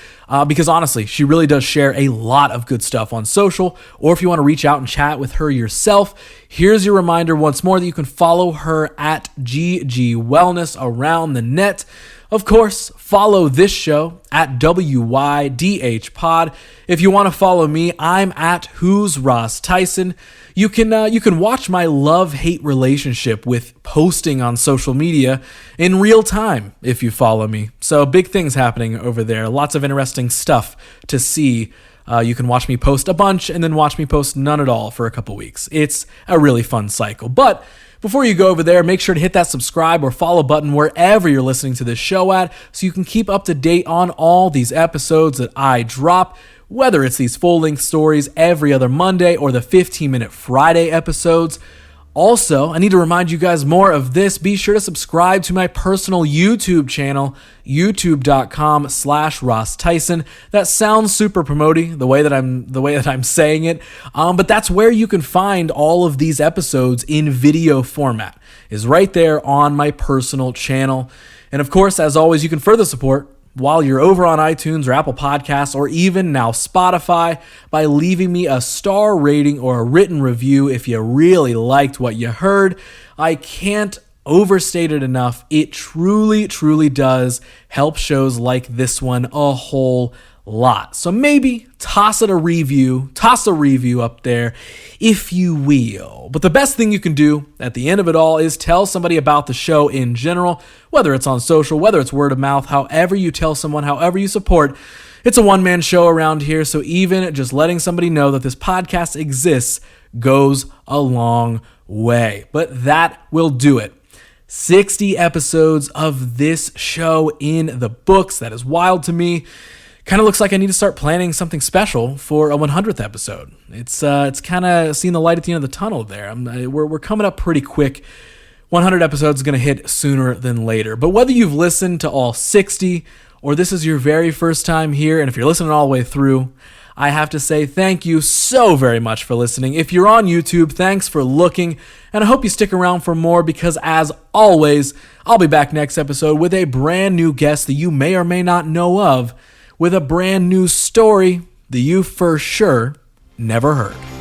because honestly, she really does share a lot of good stuff on social, or if you want to reach out and chat with her yourself, here's your reminder once more that you can follow her at GG Wellness around the net. Of course, follow this show at WYDH Pod. If you want to follow me, I'm at Who's Ross Tyson. You can watch my love-hate relationship with posting on social media in real time if you follow me. So big things happening over there. Lots of interesting stuff to see. You can watch me post a bunch and then watch me post none at all for a couple weeks. It's a really fun cycle. But before you go over there, make sure to hit that subscribe or follow button wherever you're listening to this show at, so you can keep up to date on all these episodes that I drop, whether it's these full-length stories every other Monday or the 15-minute Friday episodes. Also, I need to remind you guys more of this. Be sure to subscribe to my personal YouTube channel, youtube.com/Ross Tyson. That sounds super promoty, the way that I'm saying it. But that's where you can find all of these episodes in video format, is right there on my personal channel. And of course, as always, you can further support while you're over on iTunes or Apple Podcasts or even now Spotify by leaving me a star rating or a written review if you really liked what you heard. I can't overstate it enough. It truly, truly does help shows like this one a whole lot. So maybe toss a review up there, if you will. But the best thing you can do at the end of it all is tell somebody about the show in general, whether it's on social, whether it's word of mouth, however you tell someone, however you support. It's a one-man show around here, so even just letting somebody know that this podcast exists goes a long way. But that will do it. 60 episodes of this show in the books. That is wild to me. Kind of looks like I need to start planning something special for a 100th episode. It's kind of seeing the light at the end of the tunnel there. We're coming up pretty quick. 100 episodes is going to hit sooner than later. But whether you've listened to all 60 or this is your very first time here, and if you're listening all the way through, I have to say thank you so very much for listening. If you're on YouTube, thanks for looking, and I hope you stick around for more because, as always, I'll be back next episode with a brand new guest that you may or may not know of. with a brand new story that you for sure never heard.